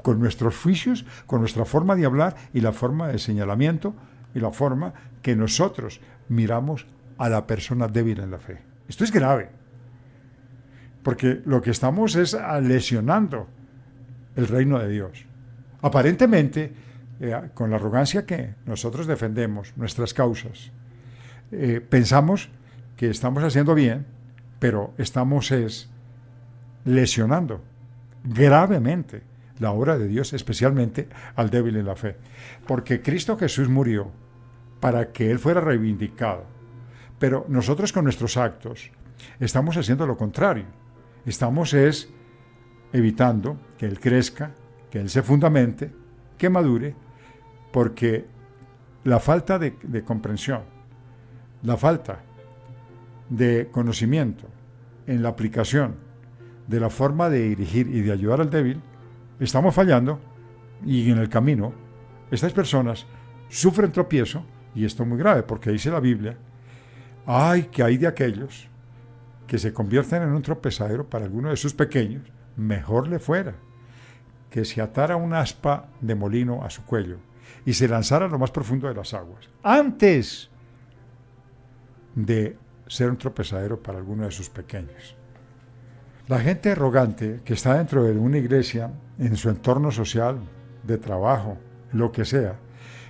Con nuestros juicios, con nuestra forma de hablar y la forma de señalamiento y la forma que nosotros miramos a la persona débil en la fe. Esto es grave, porque lo que estamos es lesionando el reino de Dios. Aparentemente, con la arrogancia que nosotros defendemos nuestras causas, pensamos que estamos haciendo bien, pero estamos lesionando gravemente la obra de Dios, especialmente al débil en la fe. Porque Cristo Jesús murió para que Él fuera reivindicado. Pero nosotros con nuestros actos estamos haciendo lo contrario. Estamos evitando que Él crezca, que Él se fundamente, que madure, porque la falta de comprensión, la falta de conocimiento en la aplicación de la forma de dirigir y de ayudar al débil estamos fallando y en el camino estas personas sufren tropiezo, y esto es muy grave porque dice la Biblia, ay, que hay de aquellos que se convierten en un tropezadero para alguno de sus pequeños, mejor le fuera que se atara una aspa de molino a su cuello y se lanzara a lo más profundo de las aguas, antes de ser un tropezadero para alguno de sus pequeños. La gente arrogante que está dentro de una iglesia, en su entorno social, de trabajo, lo que sea,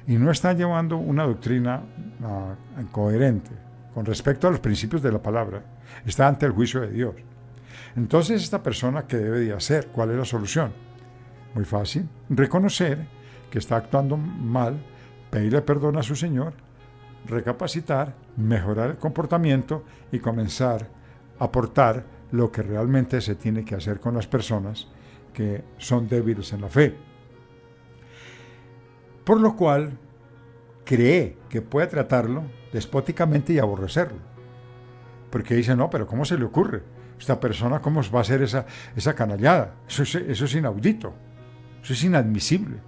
y no está llevando una doctrina coherente con respecto a los principios de la palabra, está ante el juicio de Dios. Entonces, esta persona, ¿qué debe de hacer? ¿Cuál es la solución? Muy fácil, reconocer que está actuando mal, pedirle perdón a su Señor, recapacitar, mejorar el comportamiento y comenzar a aportar lo que realmente se tiene que hacer con las personas que son débiles en la fe. Por lo cual, cree que puede tratarlo despóticamente y aborrecerlo. Porque dice, no, pero ¿cómo se le ocurre? Esta persona, ¿cómo va a hacer esa canallada? Eso es inaudito, eso es inadmisible.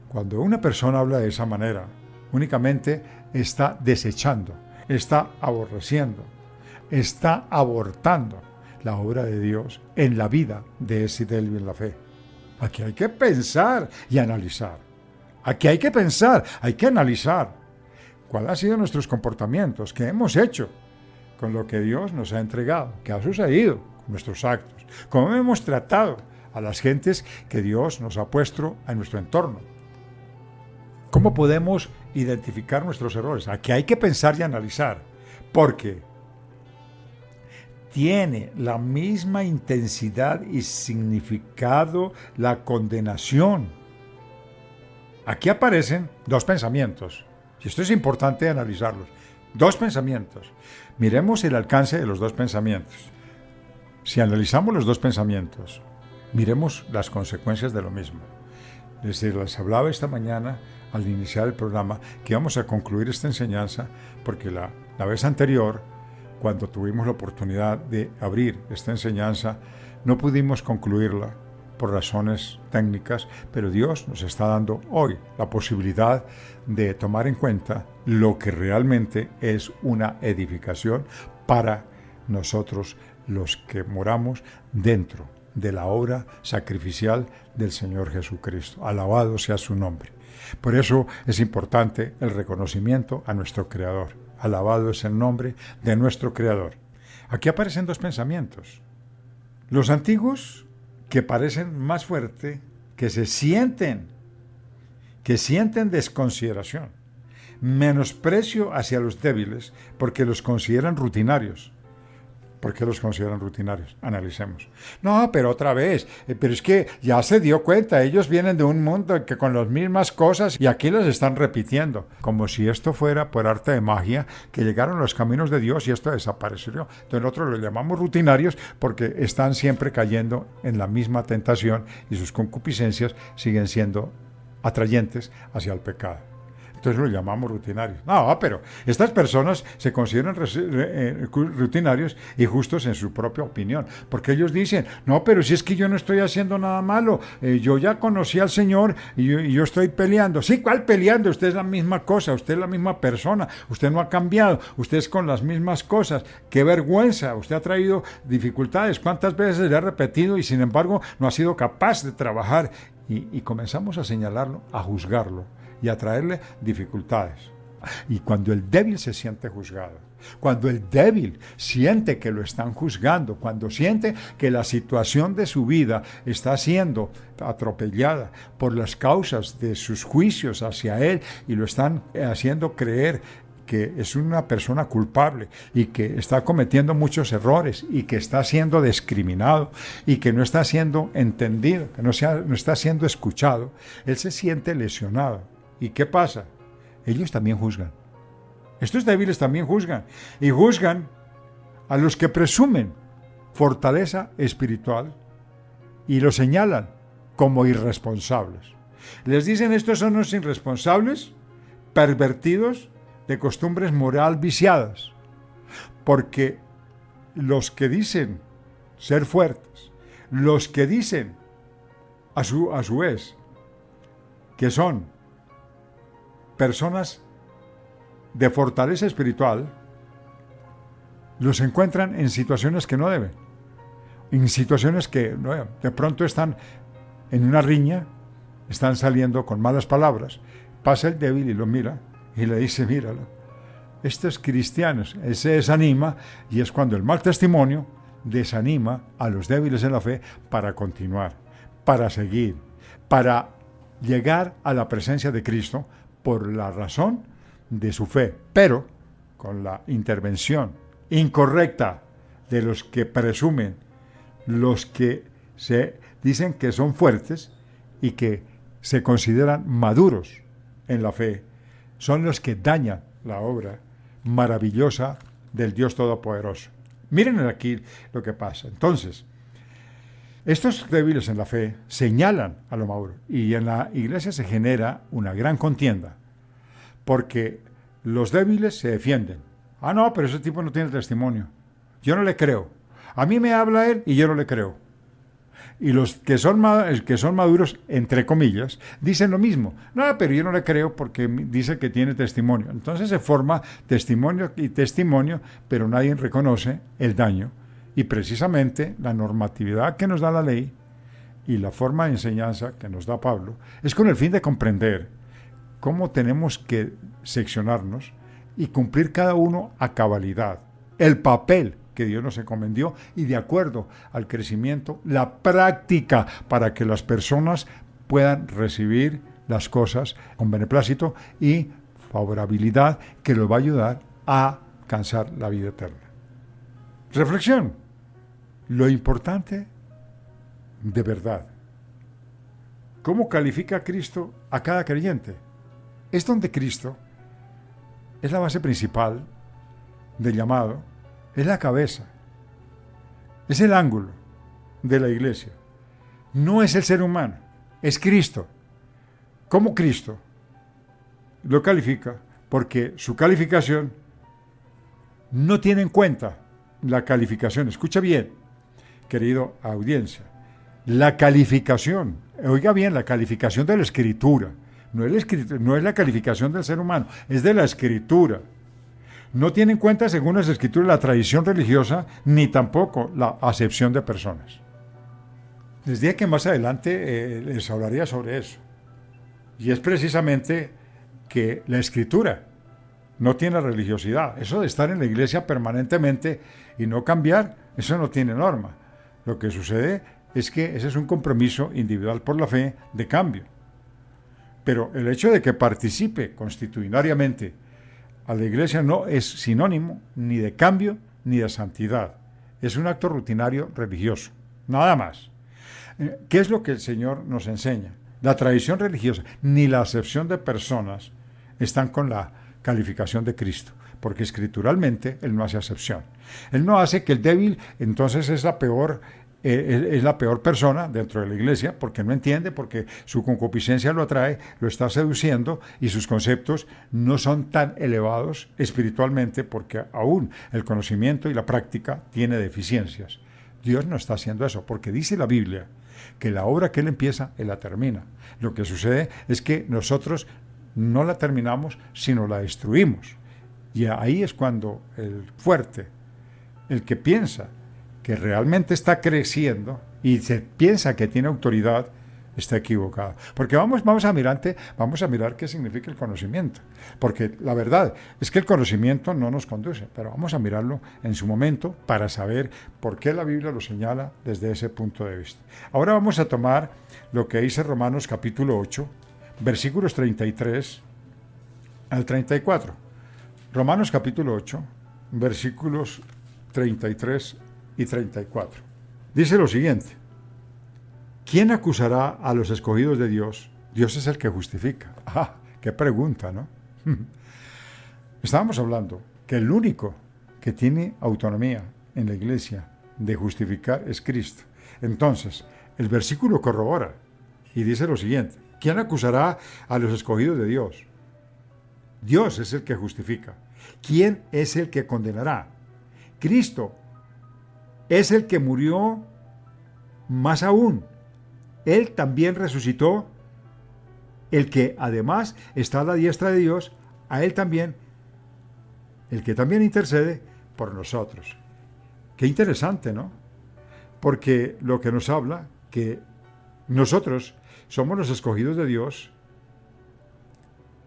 Cuando una persona habla de esa manera, únicamente está desechando, está aborreciendo, está abortando la obra de Dios en la vida de ese débil en la fe. Aquí hay que pensar y analizar. Aquí hay que pensar, hay que analizar cuáles han sido nuestros comportamientos, qué hemos hecho con lo que Dios nos ha entregado, qué ha sucedido con nuestros actos, cómo hemos tratado a las gentes que Dios nos ha puesto en nuestro entorno. ¿Cómo podemos identificar nuestros errores? Aquí hay que pensar y analizar, porque tiene la misma intensidad y significado la condenación. Aquí aparecen dos pensamientos, y esto es importante analizarlos. Dos pensamientos. Miremos el alcance de los dos pensamientos. Si analizamos los dos pensamientos, miremos las consecuencias de lo mismo. Les hablaba esta mañana, al iniciar el programa, que íbamos a concluir esta enseñanza, porque la vez anterior, cuando tuvimos la oportunidad de abrir esta enseñanza, no pudimos concluirla por razones técnicas, pero Dios nos está dando hoy la posibilidad de tomar en cuenta lo que realmente es una edificación para nosotros los que moramos dentro de la obra sacrificial del Señor Jesucristo. Alabado sea su nombre. Por eso es importante el reconocimiento a nuestro Creador. Alabado es el nombre de nuestro Creador. Aquí aparecen dos pensamientos. Los antiguos, que parecen más fuertes, que sienten desconsideración, menosprecio hacia los débiles, porque los consideran rutinarios. ¿Por qué los consideran rutinarios? Analicemos. No, pero otra vez, pero es que ya se dio cuenta, ellos vienen de un mundo que con las mismas cosas y aquí las están repitiendo, como si esto fuera por arte de magia, que llegaron a los caminos de Dios y esto desapareció. Entonces nosotros lo llamamos rutinarios porque están siempre cayendo en la misma tentación y sus concupiscencias siguen siendo atrayentes hacia el pecado. Entonces lo llamamos rutinarios. No, pero estas personas se consideran rutinarios y justos en su propia opinión, porque ellos dicen, no, pero si es que yo no estoy haciendo nada malo, yo ya conocí al Señor y yo estoy peleando. Sí, ¿cuál peleando? Usted es la misma cosa, usted es la misma persona, usted no ha cambiado, usted es con las mismas cosas. ¡Qué vergüenza! Usted ha traído dificultades. ¿Cuántas veces le ha repetido y sin embargo no ha sido capaz de trabajar? Y comenzamos a señalarlo, a juzgarlo y a traerle dificultades. Y cuando el débil se siente juzgado, cuando el débil siente que lo están juzgando, cuando siente que la situación de su vida está siendo atropellada por las causas de sus juicios hacia él y lo están haciendo creer que es una persona culpable y que está cometiendo muchos errores y que está siendo discriminado y que no está siendo entendido, que no está siendo escuchado, él se siente lesionado. ¿Y qué pasa? Ellos también juzgan. Estos débiles también juzgan. Y juzgan a los que presumen fortaleza espiritual y los señalan como irresponsables. Les dicen, estos son los irresponsables, pervertidos, de costumbres moral viciadas. Porque los que dicen ser fuertes, los que dicen a su vez, que son personas de fortaleza espiritual, los encuentran en situaciones que no deben, en situaciones que no deben. De pronto están en una riña, están saliendo con malas palabras, pasa el débil y lo mira y le dice, míralo, estos cristianos, se desanima, y es cuando el mal testimonio desanima a los débiles en la fe para continuar, para seguir, para llegar a la presencia de Cristo por la razón de su fe, pero con la intervención incorrecta de los que presumen, los que se dicen que son fuertes y que se consideran maduros en la fe, son los que dañan la obra maravillosa del Dios Todopoderoso. Miren aquí lo que pasa. Entonces, estos débiles en la fe señalan a lo maduro, y en la iglesia se genera una gran contienda, porque los débiles se defienden. Ah, no, pero ese tipo no tiene testimonio. Yo no le creo. A mí me habla él y yo no le creo. Y los que son maduros, entre comillas, dicen lo mismo. No, pero yo no le creo porque dice que tiene testimonio. Entonces se forma testimonio y testimonio, pero nadie reconoce el daño. Y precisamente la normatividad que nos da la ley y la forma de enseñanza que nos da Pablo es con el fin de comprender cómo tenemos que seccionarnos y cumplir cada uno a cabalidad el papel que Dios nos encomendó, y de acuerdo al crecimiento, la práctica para que las personas puedan recibir las cosas con beneplácito y favorabilidad que los va a ayudar a alcanzar la vida eterna. Reflexión. Lo importante de verdad. ¿Cómo califica Cristo a cada creyente? Es donde Cristo es la base principal del llamado, es la cabeza, es el ángulo de la iglesia. No es el ser humano, es Cristo. ¿Cómo Cristo lo califica? Porque su calificación no tiene en cuenta la calificación. Escucha bien, querido audiencia. La calificación, oiga bien, la calificación de la Escritura, no es la calificación del ser humano, es de la Escritura. No tiene en cuenta, según las Escrituras, la tradición religiosa, ni tampoco la acepción de personas. Les dije que más adelante les hablaría sobre eso. Y es precisamente que la Escritura no tiene religiosidad. Eso de estar en la iglesia permanentemente y no cambiar, eso no tiene norma. Lo que sucede es que ese es un compromiso individual por la fe de cambio. Pero el hecho de que participe constitucionariamente a la iglesia no es sinónimo ni de cambio ni de santidad. Es un acto rutinario religioso, nada más. ¿Qué es lo que el Señor nos enseña? La tradición religiosa ni la acepción de personas están con la calificación de Cristo, porque escrituralmente Él no hace acepción. Él no hace que el débil entonces es la peor persona dentro de la iglesia, porque no entiende, porque su concupiscencia lo atrae, lo está seduciendo, y sus conceptos no son tan elevados espiritualmente, porque aún el conocimiento y la práctica tiene deficiencias. Dios no está haciendo eso, porque dice la Biblia que la obra que Él empieza, Él la termina. Lo que sucede es que nosotros no la terminamos, sino la destruimos. Y ahí es cuando el fuerte, el que piensa que realmente está creciendo y se piensa que tiene autoridad, está equivocado. Porque vamos a mirar qué significa el conocimiento. Porque la verdad es que el conocimiento no nos conduce, pero vamos a mirarlo en su momento para saber por qué la Biblia lo señala desde ese punto de vista. Ahora vamos a tomar lo que dice Romanos capítulo 8, versículos 33 al 34. Romanos capítulo 8, versículos 33 y 34. Dice lo siguiente: ¿quién acusará a los escogidos de Dios? Dios es el que justifica. ¡Ah! ¡Qué pregunta!, ¿no? Estábamos hablando que el único que tiene autonomía en la iglesia de justificar es Cristo. Entonces, el versículo corrobora y dice lo siguiente: ¿quién acusará a los escogidos de Dios? Dios es el que justifica. ¿Quién es el que condenará? Cristo es el que murió, más aún, Él también resucitó, el que además está a la diestra de Dios, a Él también, el que también intercede por nosotros. Qué interesante, ¿no? Porque lo que nos habla, que nosotros somos los escogidos de Dios.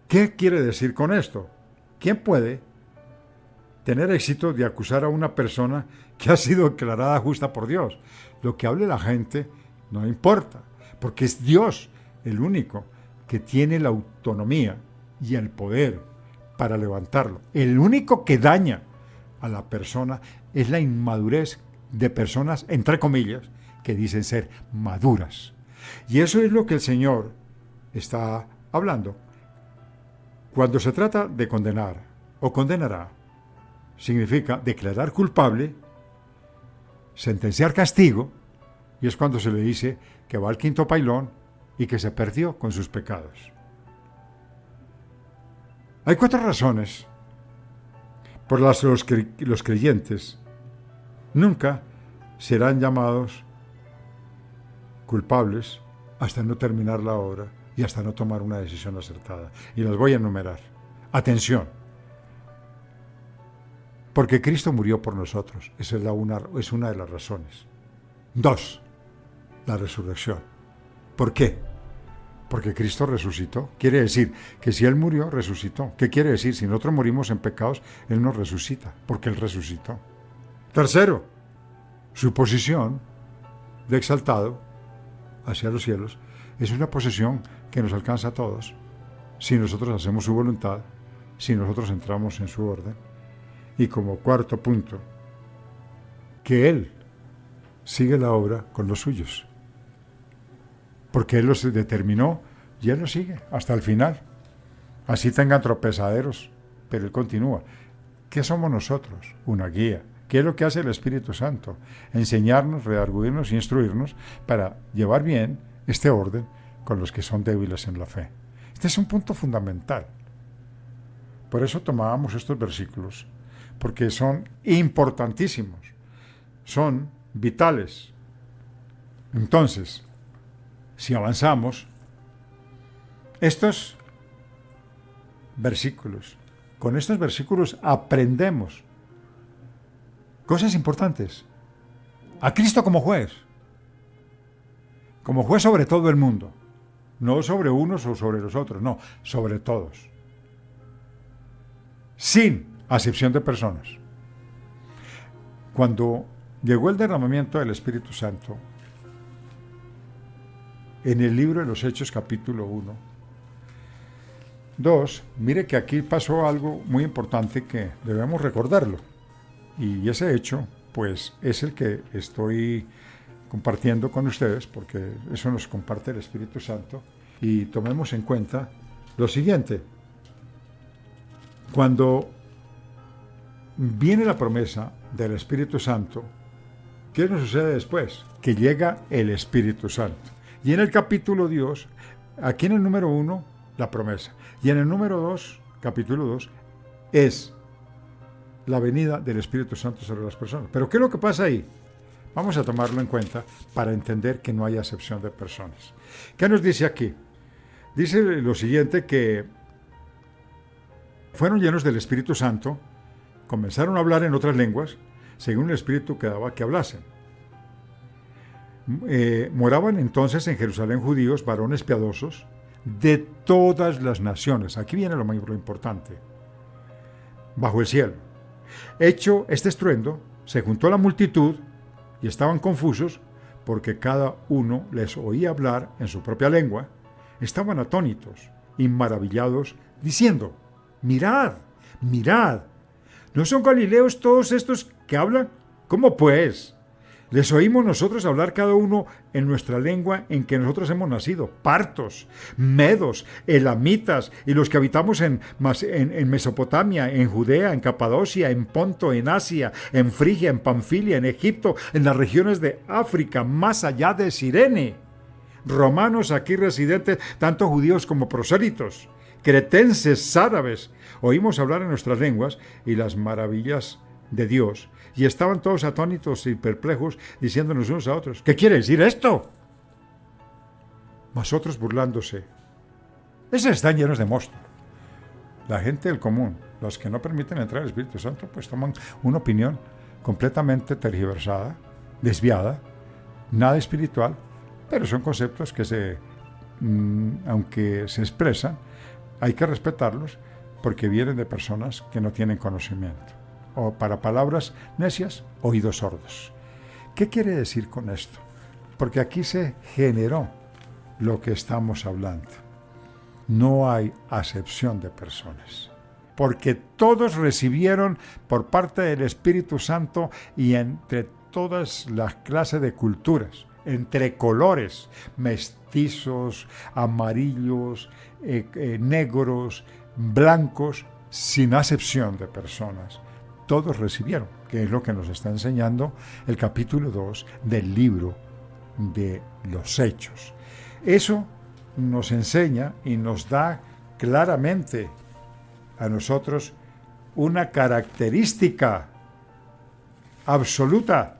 ¿Qué quiere decir con esto? ¿Quién puede tener éxito de acusar a una persona que ha sido declarada justa por Dios? Lo que hable la gente no importa, porque es Dios el único que tiene la autonomía y el poder para levantarlo. El único que daña a la persona es la inmadurez de personas, entre comillas, que dicen ser maduras. Y eso es lo que el Señor está hablando. Cuando se trata de condenar o condenará, significa declarar culpable, sentenciar castigo, y es cuando se le dice que va al quinto pailón y que se perdió con sus pecados. Hay 4 razones por las que los creyentes nunca serán llamados culpables hasta no terminar la obra y hasta no tomar una decisión acertada. Y las voy a enumerar. Atención. Porque Cristo murió por nosotros. Esa es una de las razones. 2. La resurrección. ¿Por qué? Porque Cristo resucitó. Quiere decir que si Él murió, resucitó. ¿Qué quiere decir? Si nosotros morimos en pecados, Él nos resucita, porque Él resucitó. 3. Su posición de exaltado hacia los cielos es una posición que nos alcanza a todos si nosotros hacemos su voluntad, si nosotros entramos en su orden. Y como 4 punto, que Él sigue la obra con los suyos, porque Él los determinó y Él los sigue hasta el final. Así tengan tropezaderos, pero Él continúa. ¿Qué somos nosotros? Una guía. ¿Qué es lo que hace el Espíritu Santo? Enseñarnos, redarguirnos, instruirnos para llevar bien este orden con los que son débiles en la fe. Este es un punto fundamental. Por eso tomábamos estos versículos, porque son importantísimos, son vitales. Entonces, si avanzamos, con estos versículos aprendemos cosas importantes. A Cristo como juez sobre todo el mundo, no sobre unos o sobre los otros, no, sobre todos, sin acepción de personas. Cuando llegó el derramamiento del Espíritu Santo, en el libro de los Hechos capítulo 1, 2, mire que aquí pasó algo muy importante que debemos recordarlo. Y ese hecho, pues, es el que estoy compartiendo con ustedes, porque eso nos comparte el Espíritu Santo. Y tomemos en cuenta lo siguiente. Cuando viene la promesa del Espíritu Santo, ¿qué nos sucede después? Que llega el Espíritu Santo. Y en el capítulo 2, aquí en el número 1, la promesa. Y en el número 2, capítulo 2, es la venida del Espíritu Santo sobre las personas. Pero ¿qué es lo que pasa ahí? Vamos a tomarlo en cuenta para entender que no hay acepción de personas. ¿Qué nos dice aquí? Dice lo siguiente, que fueron llenos del Espíritu Santo, comenzaron a hablar en otras lenguas, según el Espíritu que daba que hablasen. Moraban entonces en Jerusalén judíos, varones piadosos, de todas las naciones. Aquí viene lo importante. Bajo el cielo. Hecho este estruendo, se juntó la multitud y estaban confusos porque cada uno les oía hablar en su propia lengua. Estaban atónitos y maravillados, diciendo: mirad, mirad, ¿no son galileos todos estos que hablan? ¿Cómo pues? Les oímos nosotros hablar cada uno en nuestra lengua en que nosotros hemos nacido, partos, medos, elamitas, y los que habitamos en Mesopotamia, en Judea, en Capadocia, en Ponto, en Asia, en Frigia, en Panfilia, en Egipto, en las regiones de África, más allá de Cirene. Romanos aquí residentes, tanto judíos como prosélitos, cretenses, árabes, oímos hablar en nuestras lenguas y las maravillas de Dios. Y estaban todos atónitos y perplejos, diciéndonos unos a otros: ¿qué quiere decir esto? mas otros burlándose. Esos están llenos de monstruos. La gente del común, los que no permiten entrar al Espíritu Santo, pues toman una opinión completamente tergiversada, desviada, nada espiritual, pero son conceptos que aunque se expresan, hay que respetarlos porque vienen de personas que no tienen conocimiento. O para palabras necias, oídos sordos. ¿Qué quiere decir con esto? Porque aquí se generó lo que estamos hablando. No hay acepción de personas. Porque todos recibieron por parte del Espíritu Santo y entre todas las clases de culturas, entre colores, mestizos, amarillos, negros, blancos, sin acepción de personas. Todos recibieron, que es lo que nos está enseñando el capítulo 2 del libro de los Hechos. Eso nos enseña y nos da claramente a nosotros una característica absoluta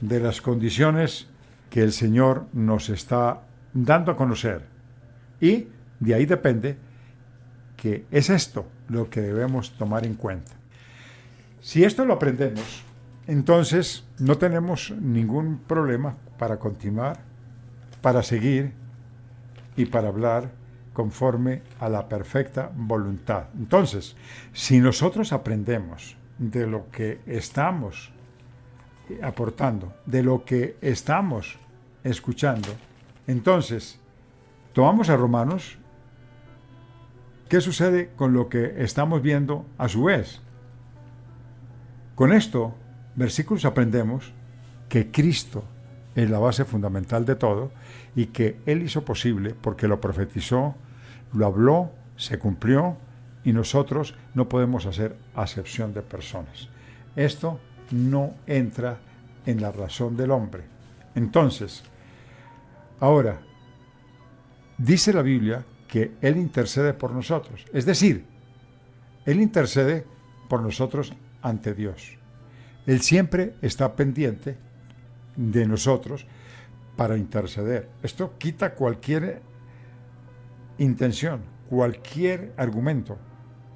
de las condiciones que el Señor nos está dando a conocer. Y de ahí depende que es esto lo que debemos tomar en cuenta. Si esto lo aprendemos, entonces no tenemos ningún problema para continuar, para seguir y para hablar conforme a la perfecta voluntad. Entonces, si nosotros aprendemos de lo que estamos aportando, de lo que estamos escuchando, entonces tomamos a Romanos. ¿Qué sucede con lo que estamos viendo a su vez? Con estos versículos aprendemos que Cristo es la base fundamental de todo y que Él hizo posible porque lo profetizó, lo habló, se cumplió y nosotros no podemos hacer acepción de personas. Esto no entra en la razón del hombre. Entonces, ahora, dice la Biblia que Él intercede por nosotros. Es decir, Él intercede por nosotros ante Dios. Él siempre está pendiente de nosotros para interceder. Esto quita cualquier intención, cualquier argumento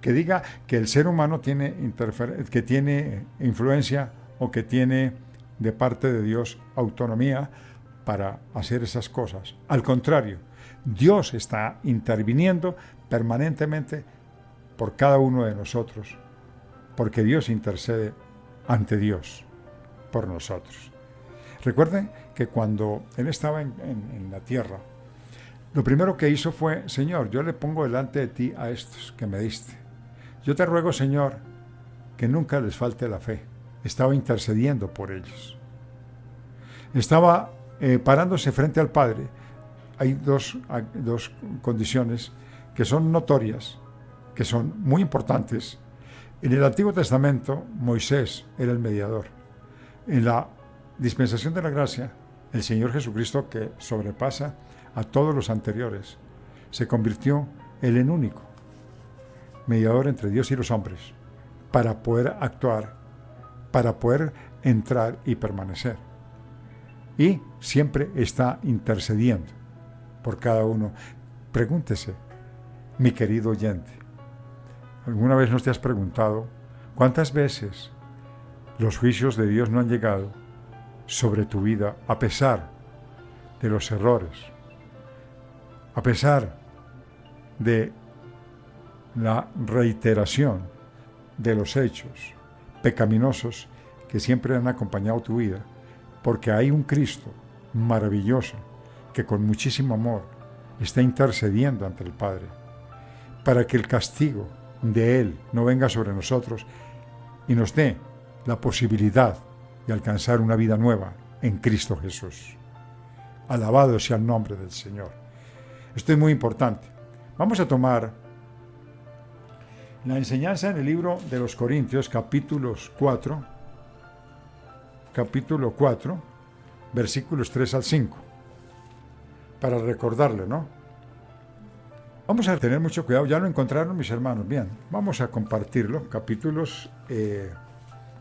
que diga que el ser humano tiene que tiene influencia o que tiene de parte de Dios autonomía para hacer esas cosas. Al contrario, Dios está interviniendo permanentemente por cada uno de nosotros, porque Dios intercede ante Dios por nosotros. Recuerden que cuando Él estaba en la tierra, lo primero que hizo fue: Señor, yo le pongo delante de ti a estos que me diste. Yo te ruego, Señor, que nunca les falte la fe. Estaba intercediendo por ellos. Estaba parándose frente al Padre. Hay dos condiciones que son notorias, que son muy importantes. En el Antiguo Testamento, Moisés era el mediador. En la dispensación de la gracia, el Señor Jesucristo, que sobrepasa a todos los anteriores, se convirtió Él en único mediador entre Dios y los hombres, para poder actuar, para poder entrar y permanecer. Y siempre está intercediendo por cada uno. Pregúntese, mi querido oyente, ¿alguna vez no te has preguntado cuántas veces los juicios de Dios no han llegado sobre tu vida a pesar de los errores, a pesar de la reiteración de los hechos pecaminosos que siempre han acompañado tu vida? Porque hay un Cristo maravilloso que con muchísimo amor está intercediendo ante el Padre para que el castigo de Él no venga sobre nosotros y nos dé la posibilidad de alcanzar una vida nueva en Cristo Jesús. Alabado sea el nombre del Señor. Esto es muy importante. Vamos a tomar la enseñanza en el libro de los Corintios, capítulo 4, versículos 3 al 5, para recordarle, ¿no? Vamos a tener mucho cuidado. Ya lo encontraron mis hermanos. Bien, vamos a compartirlo. Capítulos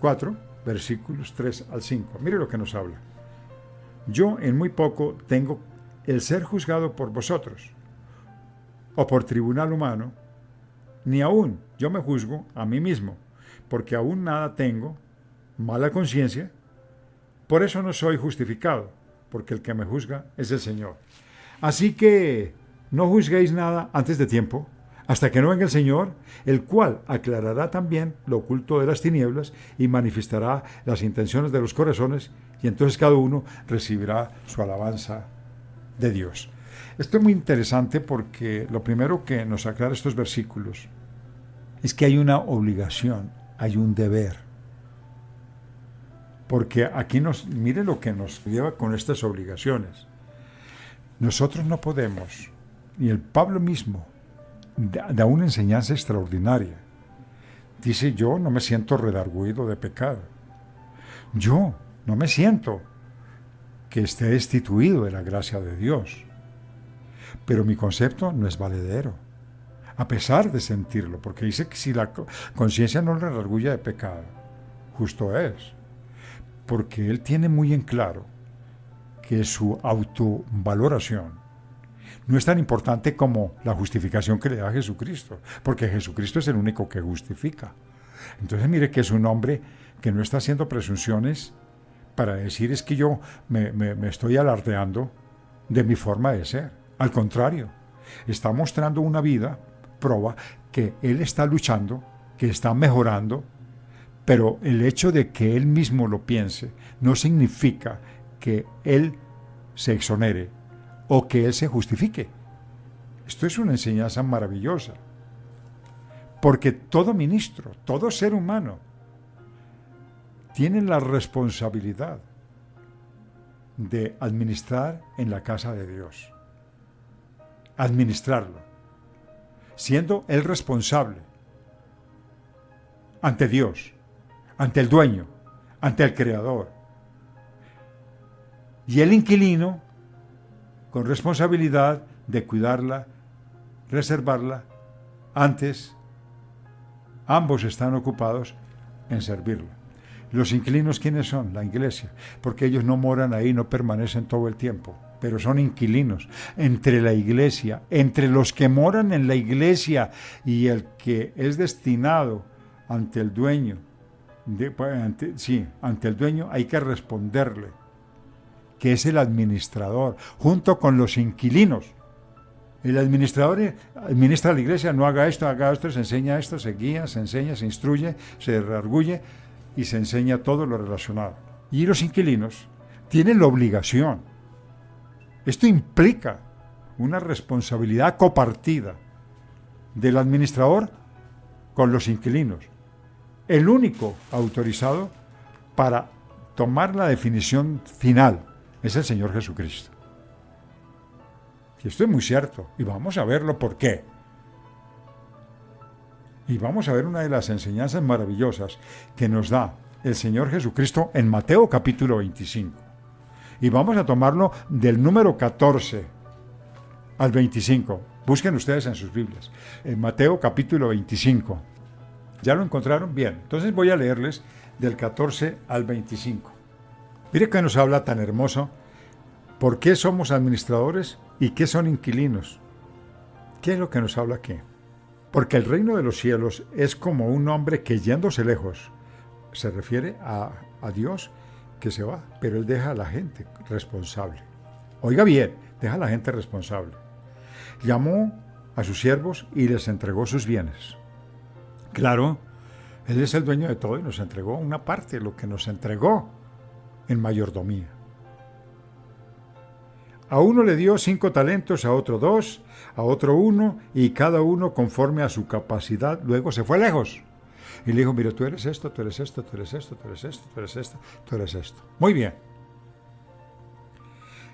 4, versículos 3 al 5. Mire lo que nos habla. Yo en muy poco tengo el ser juzgado por vosotros o por tribunal humano, ni aún yo me juzgo a mí mismo, porque aún nada tengo, mala conciencia, por eso no soy justificado, porque el que me juzga es el Señor. Así que no juzguéis nada antes de tiempo, hasta que no venga el Señor, el cual aclarará también lo oculto de las tinieblas y manifestará las intenciones de los corazones, y entonces cada uno recibirá su alabanza de Dios. Esto es muy interesante porque lo primero que nos aclara estos versículos es que hay una obligación, hay un deber. Porque aquí mire lo que nos lleva con estas obligaciones. Nosotros no podemos, y el Pablo mismo da una enseñanza extraordinaria. Dice, yo no me siento redarguido de pecado. Yo no me siento que esté destituido de la gracia de Dios. Pero mi concepto no es valedero, a pesar de sentirlo, porque dice que si la conciencia no le redarguye de pecado, justo es, porque él tiene muy en claro que su autovaloración no es tan importante como la justificación que le da Jesucristo, porque Jesucristo es el único que justifica. Entonces mire que es un hombre que no está haciendo presunciones para decir es que yo me estoy alardeando de mi forma de ser. Al contrario, está mostrando una vida, prueba que él está luchando, que está mejorando, pero el hecho de que él mismo lo piense no significa que él se exonere o que él se justifique. Esto es una enseñanza maravillosa, porque todo ministro, todo ser humano, tiene la responsabilidad de administrar en la casa de Dios. Administrarlo, siendo él responsable ante Dios, ante el dueño, ante el creador. Y el inquilino con responsabilidad de cuidarla, reservarla, antes ambos están ocupados en servirla. Los inquilinos, ¿quiénes son? La iglesia, porque ellos no moran ahí, no permanecen todo el tiempo, pero son inquilinos entre la iglesia, entre los que moran en la iglesia y el que es destinado ante el dueño. Ante el dueño hay que responderle, que es el administrador, junto con los inquilinos. El administrador administra la iglesia, no haga esto, se enseña esto, se guía, se enseña, se instruye, se redarguye y se enseña todo lo relacionado. Y los inquilinos tienen la obligación. Esto implica una responsabilidad copartida del administrador con los inquilinos. El único autorizado para tomar la definición final es el Señor Jesucristo. Y esto es muy cierto, y vamos a verlo por qué. Y vamos a ver una de las enseñanzas maravillosas que nos da el Señor Jesucristo en Mateo capítulo 25. Y vamos a tomarlo del número 14 al 25. Busquen ustedes en sus Biblias. En Mateo capítulo 25. ¿Ya lo encontraron? Bien. Entonces voy a leerles del 14 al 25. Mire que nos habla tan hermoso. ¿Por qué somos administradores y qué son inquilinos? ¿Qué es lo que nos habla aquí? Porque el reino de los cielos es como un hombre que yéndose lejos, se refiere a Dios que se va, pero él deja a la gente responsable. Oiga bien, deja a la gente responsable. Llamó a sus siervos y les entregó sus bienes. Claro, él es el dueño de todo y nos entregó una parte, lo que nos entregó en mayordomía. A uno le dio 5 talentos, a otro 2, a otro 1, y cada uno conforme a su capacidad. Luego se fue lejos. Y le dijo, mira, tú eres esto, tú eres esto, tú eres esto, tú eres esto, tú eres esto, tú eres esto. Muy bien.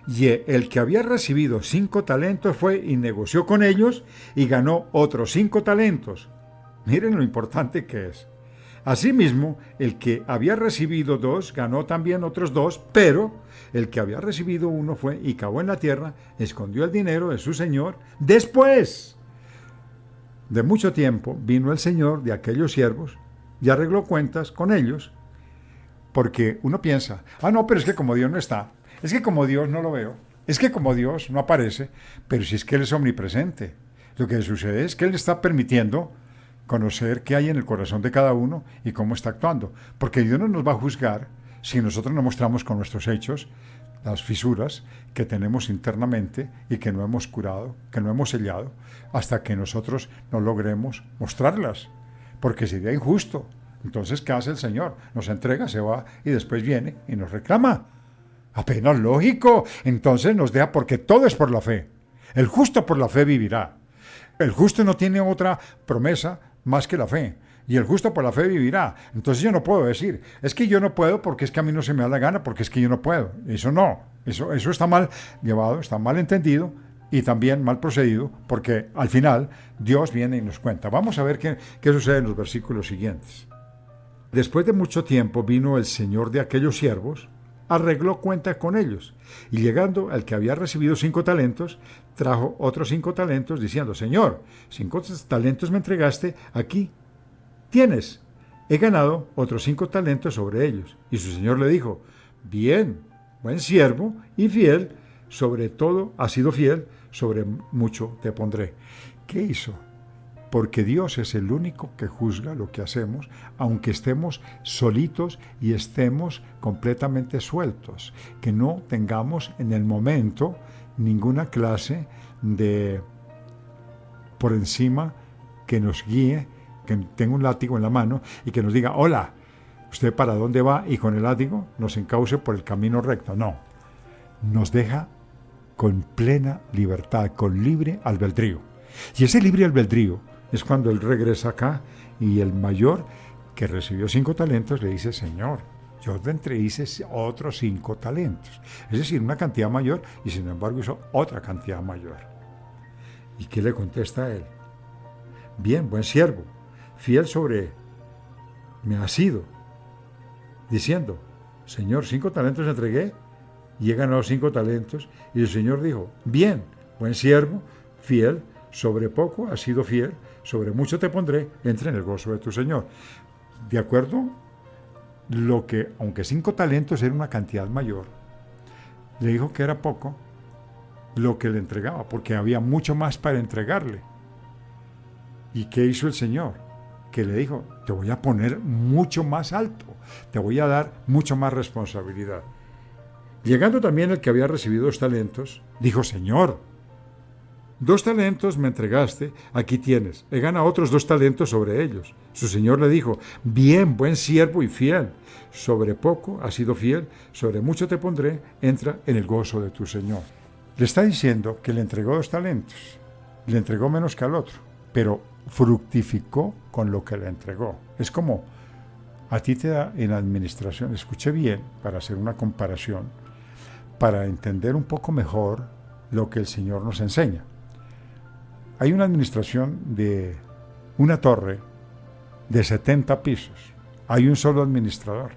Y el que había recibido 5 talentos fue y negoció con ellos y ganó otros 5 talentos. Miren lo importante que es. Asimismo, el que había recibido 2 ganó también otros 2, pero el que había recibido 1 fue y cavó en la tierra, escondió el dinero de su señor. Después de mucho tiempo vino el señor de aquellos siervos y arregló cuentas con ellos, porque uno piensa, no, pero es que como Dios no está, es que como Dios no lo veo, Es que como Dios no aparece, pero si es que Él es omnipresente. Lo que sucede es que Él está permitiendo conocer qué hay en el corazón de cada uno y cómo está actuando. Porque Dios no nos va a juzgar si nosotros no mostramos con nuestros hechos las fisuras que tenemos internamente y que no hemos curado, que no hemos sellado, hasta que nosotros no logremos mostrarlas. Porque sería injusto. Entonces, ¿qué hace el Señor? Nos entrega, se va y después viene y nos reclama. Apenas lógico. Entonces nos deja, porque todo es por la fe. El justo por la fe vivirá. El justo no tiene otra promesa más que la fe. Y el justo por la fe vivirá. Entonces yo no puedo decir, es que yo no puedo porque es que a mí no se me da la gana, porque es que yo no puedo. Eso no. Eso está mal llevado, está mal entendido y también mal procedido, porque al final Dios viene y nos cuenta. Vamos a ver qué sucede en los versículos siguientes. Después de mucho tiempo vino el señor de aquellos siervos, arregló cuenta con ellos, y llegando al que había recibido 5 talentos, trajo otros 5 talentos, diciendo, Señor, 5 talentos me entregaste, aquí tienes, he ganado otros 5 talentos sobre ellos. Y su señor le dijo, bien, buen siervo y fiel, sobre todo has sido fiel, sobre mucho te pondré. ¿Qué hizo? Porque Dios es el único que juzga lo que hacemos, aunque estemos solitos y estemos completamente sueltos, que no tengamos en el momento ninguna clase de por encima que nos guíe, que tenga un látigo en la mano y que nos diga, hola, ¿usted para dónde va? Y con el látigo nos encauce por el camino recto. No, nos deja con plena libertad, con libre albedrío. Y ese libre albedrío es cuando él regresa acá y el mayor, que recibió 5 talentos, le dice, Señor, yo te hice otros 5 talentos. Es decir, una cantidad mayor, y sin embargo hizo otra cantidad mayor. ¿Y qué le contesta a él? Bien, buen siervo, fiel sobre me has sido, diciendo, Señor, 5 talentos entregué y he ganado 5 talentos. Y el Señor dijo, bien, buen siervo, fiel, sobre poco has sido fiel, sobre mucho te pondré, entra en el gozo de tu Señor. ¿De acuerdo? Lo que, aunque 5 talentos era una cantidad mayor, le dijo que era poco lo que le entregaba, porque había mucho más para entregarle. ¿Y qué hizo el Señor? Que le dijo, te voy a poner mucho más alto, te voy a dar mucho más responsabilidad. Llegando también el que había recibido 2 talentos, dijo, Señor, 2 talentos me entregaste, aquí tienes, he ganado otros 2 talentos sobre ellos. Su señor le dijo, bien, buen siervo y fiel, sobre poco has sido fiel, sobre mucho te pondré, entra en el gozo de tu Señor. Le está diciendo que le entregó 2 talentos, le entregó menos que al otro, pero fructificó con lo que le entregó. Es como a ti te da en administración, escuche bien para hacer una comparación, para entender un poco mejor lo que el Señor nos enseña. Hay una administración de una torre de 70 pisos. Hay un solo administrador.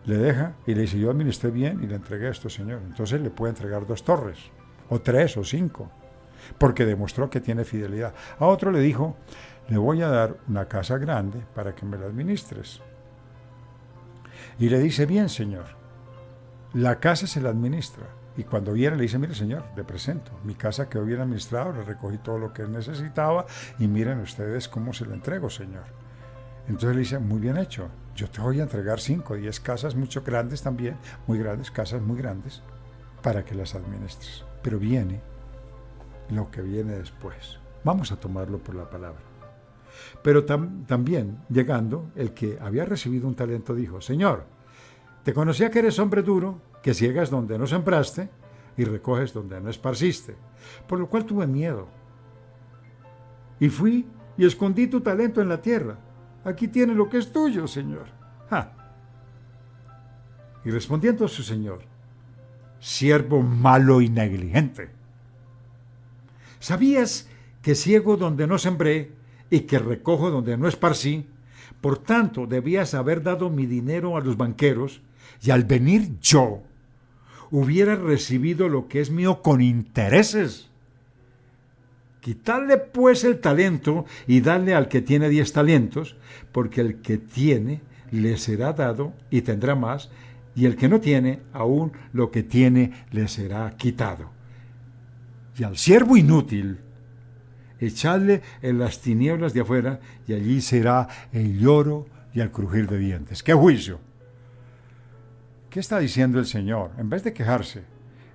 Le deja y le dice, yo administré bien y le entregué esto, Señor. Entonces le puede entregar 2 torres, o 3 o 5, porque demostró que tiene fidelidad. A otro le dijo, le voy a dar una casa grande para que me la administres. Y le dice, bien, Señor, la casa se la administra. Y cuando viene le dice, mire, Señor, le presento, mi casa quedó bien administrada, le recogí todo lo que necesitaba y miren ustedes cómo se la entrego, Señor. Entonces le dice, muy bien hecho, yo te voy a entregar 5, 10 casas mucho grandes también, muy grandes, casas muy grandes, para que las administres. Pero viene lo que viene después. Vamos a tomarlo por la palabra. Pero también, llegando, el que había recibido un talento dijo, Señor, te conocía que eres hombre duro, que ciegas donde no sembraste y recoges donde no esparciste, por lo cual tuve miedo. Y fui y escondí tu talento en la tierra. Aquí tienes lo que es tuyo, Señor. ¡Ja! Y respondiendo a su señor, siervo malo y negligente, ¿sabías que ciego donde no sembré y que recojo donde no esparcí? Por tanto, debías haber dado mi dinero a los banqueros, y al venir yo, hubiera recibido lo que es mío con intereses. Quitarle pues el talento y darle al que tiene 10 talentos, porque el que tiene le será dado y tendrá más, y el que no tiene, aún lo que tiene le será quitado. Y al siervo inútil, echadle en las tinieblas de afuera, y allí será el lloro y el crujir de dientes. ¡Qué juicio! ¿Qué está diciendo el Señor? En vez de quejarse,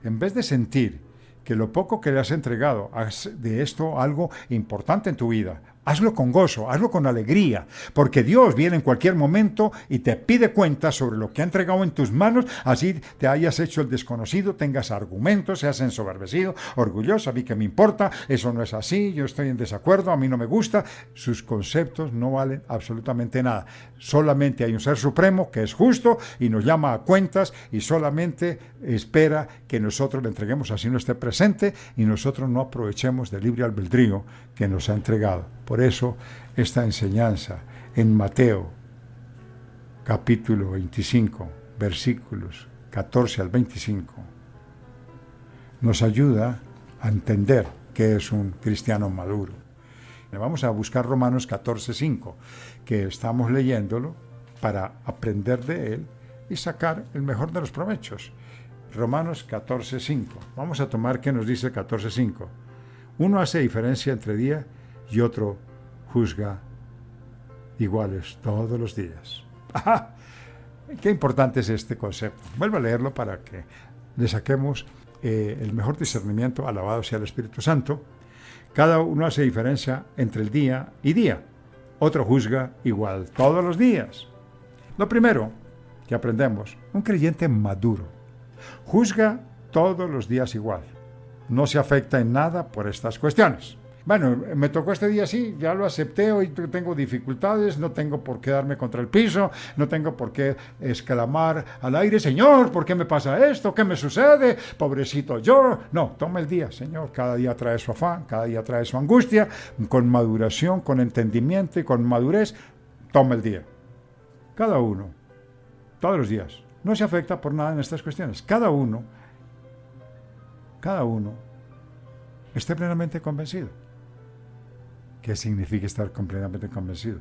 en vez de sentir que lo poco que le has entregado, haz de esto algo importante en tu vida. Hazlo con gozo, hazlo con alegría, porque Dios viene en cualquier momento y te pide cuentas sobre lo que ha entregado en tus manos, así te hayas hecho el desconocido, tengas argumentos, seas ensoberbecido, orgulloso, a mí que me importa, eso no es así, yo estoy en desacuerdo, a mí no me gusta. Sus conceptos no valen absolutamente nada. Solamente hay un ser supremo que es justo y nos llama a cuentas y solamente espera que nosotros le entreguemos así no esté presente y nosotros no aprovechemos del libre albedrío que nos ha entregado. Por eso esta enseñanza en Mateo capítulo 25, versículos 14 al 25, nos ayuda a entender qué es un cristiano maduro. Vamos a buscar Romanos 14:5, que estamos leyéndolo para aprender de él y sacar el mejor de los provechos. Romanos 14:5. Vamos a tomar qué nos dice 14:5. Uno hace diferencia entre día y otro juzga iguales todos los días. ¡Ajá! Qué importante es este concepto. Vuelvo a leerlo para que le saquemos el mejor discernimiento. Alabado sea el Espíritu Santo. Cada uno hace diferencia entre el día y día. Otro juzga igual todos los días. Lo primero que aprendemos, un creyente maduro juzga todos los días igual. No se afecta en nada por estas cuestiones. Bueno, me tocó este día así, ya lo acepté, hoy tengo dificultades, no tengo por qué darme contra el piso, no tengo por qué exclamar al aire, Señor, ¿por qué me pasa esto? ¿Qué me sucede? Pobrecito yo. No, toma el día, Señor, cada día trae su afán, cada día trae su angustia, con maduración, con entendimiento y con madurez, toma el día. Cada uno, todos los días, no se afecta por nada en estas cuestiones. Cada uno esté plenamente convencido. ¿Qué significa estar completamente convencido?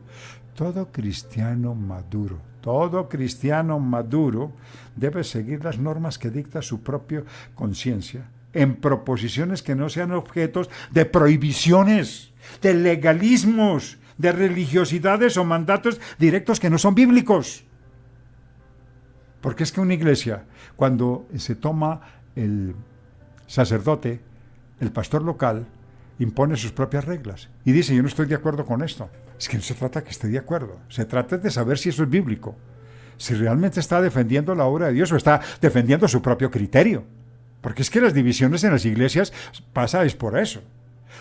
Todo cristiano maduro debe seguir las normas que dicta su propia conciencia en proposiciones que no sean objetos de prohibiciones, de legalismos, de religiosidades o mandatos directos que no son bíblicos. Porque es que una iglesia, cuando se toma el sacerdote, el pastor local, impone sus propias reglas y dice, yo no estoy de acuerdo con esto. Es que no se trata que esté de acuerdo, se trata de saber si eso es bíblico, si realmente está defendiendo la obra de Dios o está defendiendo su propio criterio. Porque es que las divisiones en las iglesias pasa es por eso,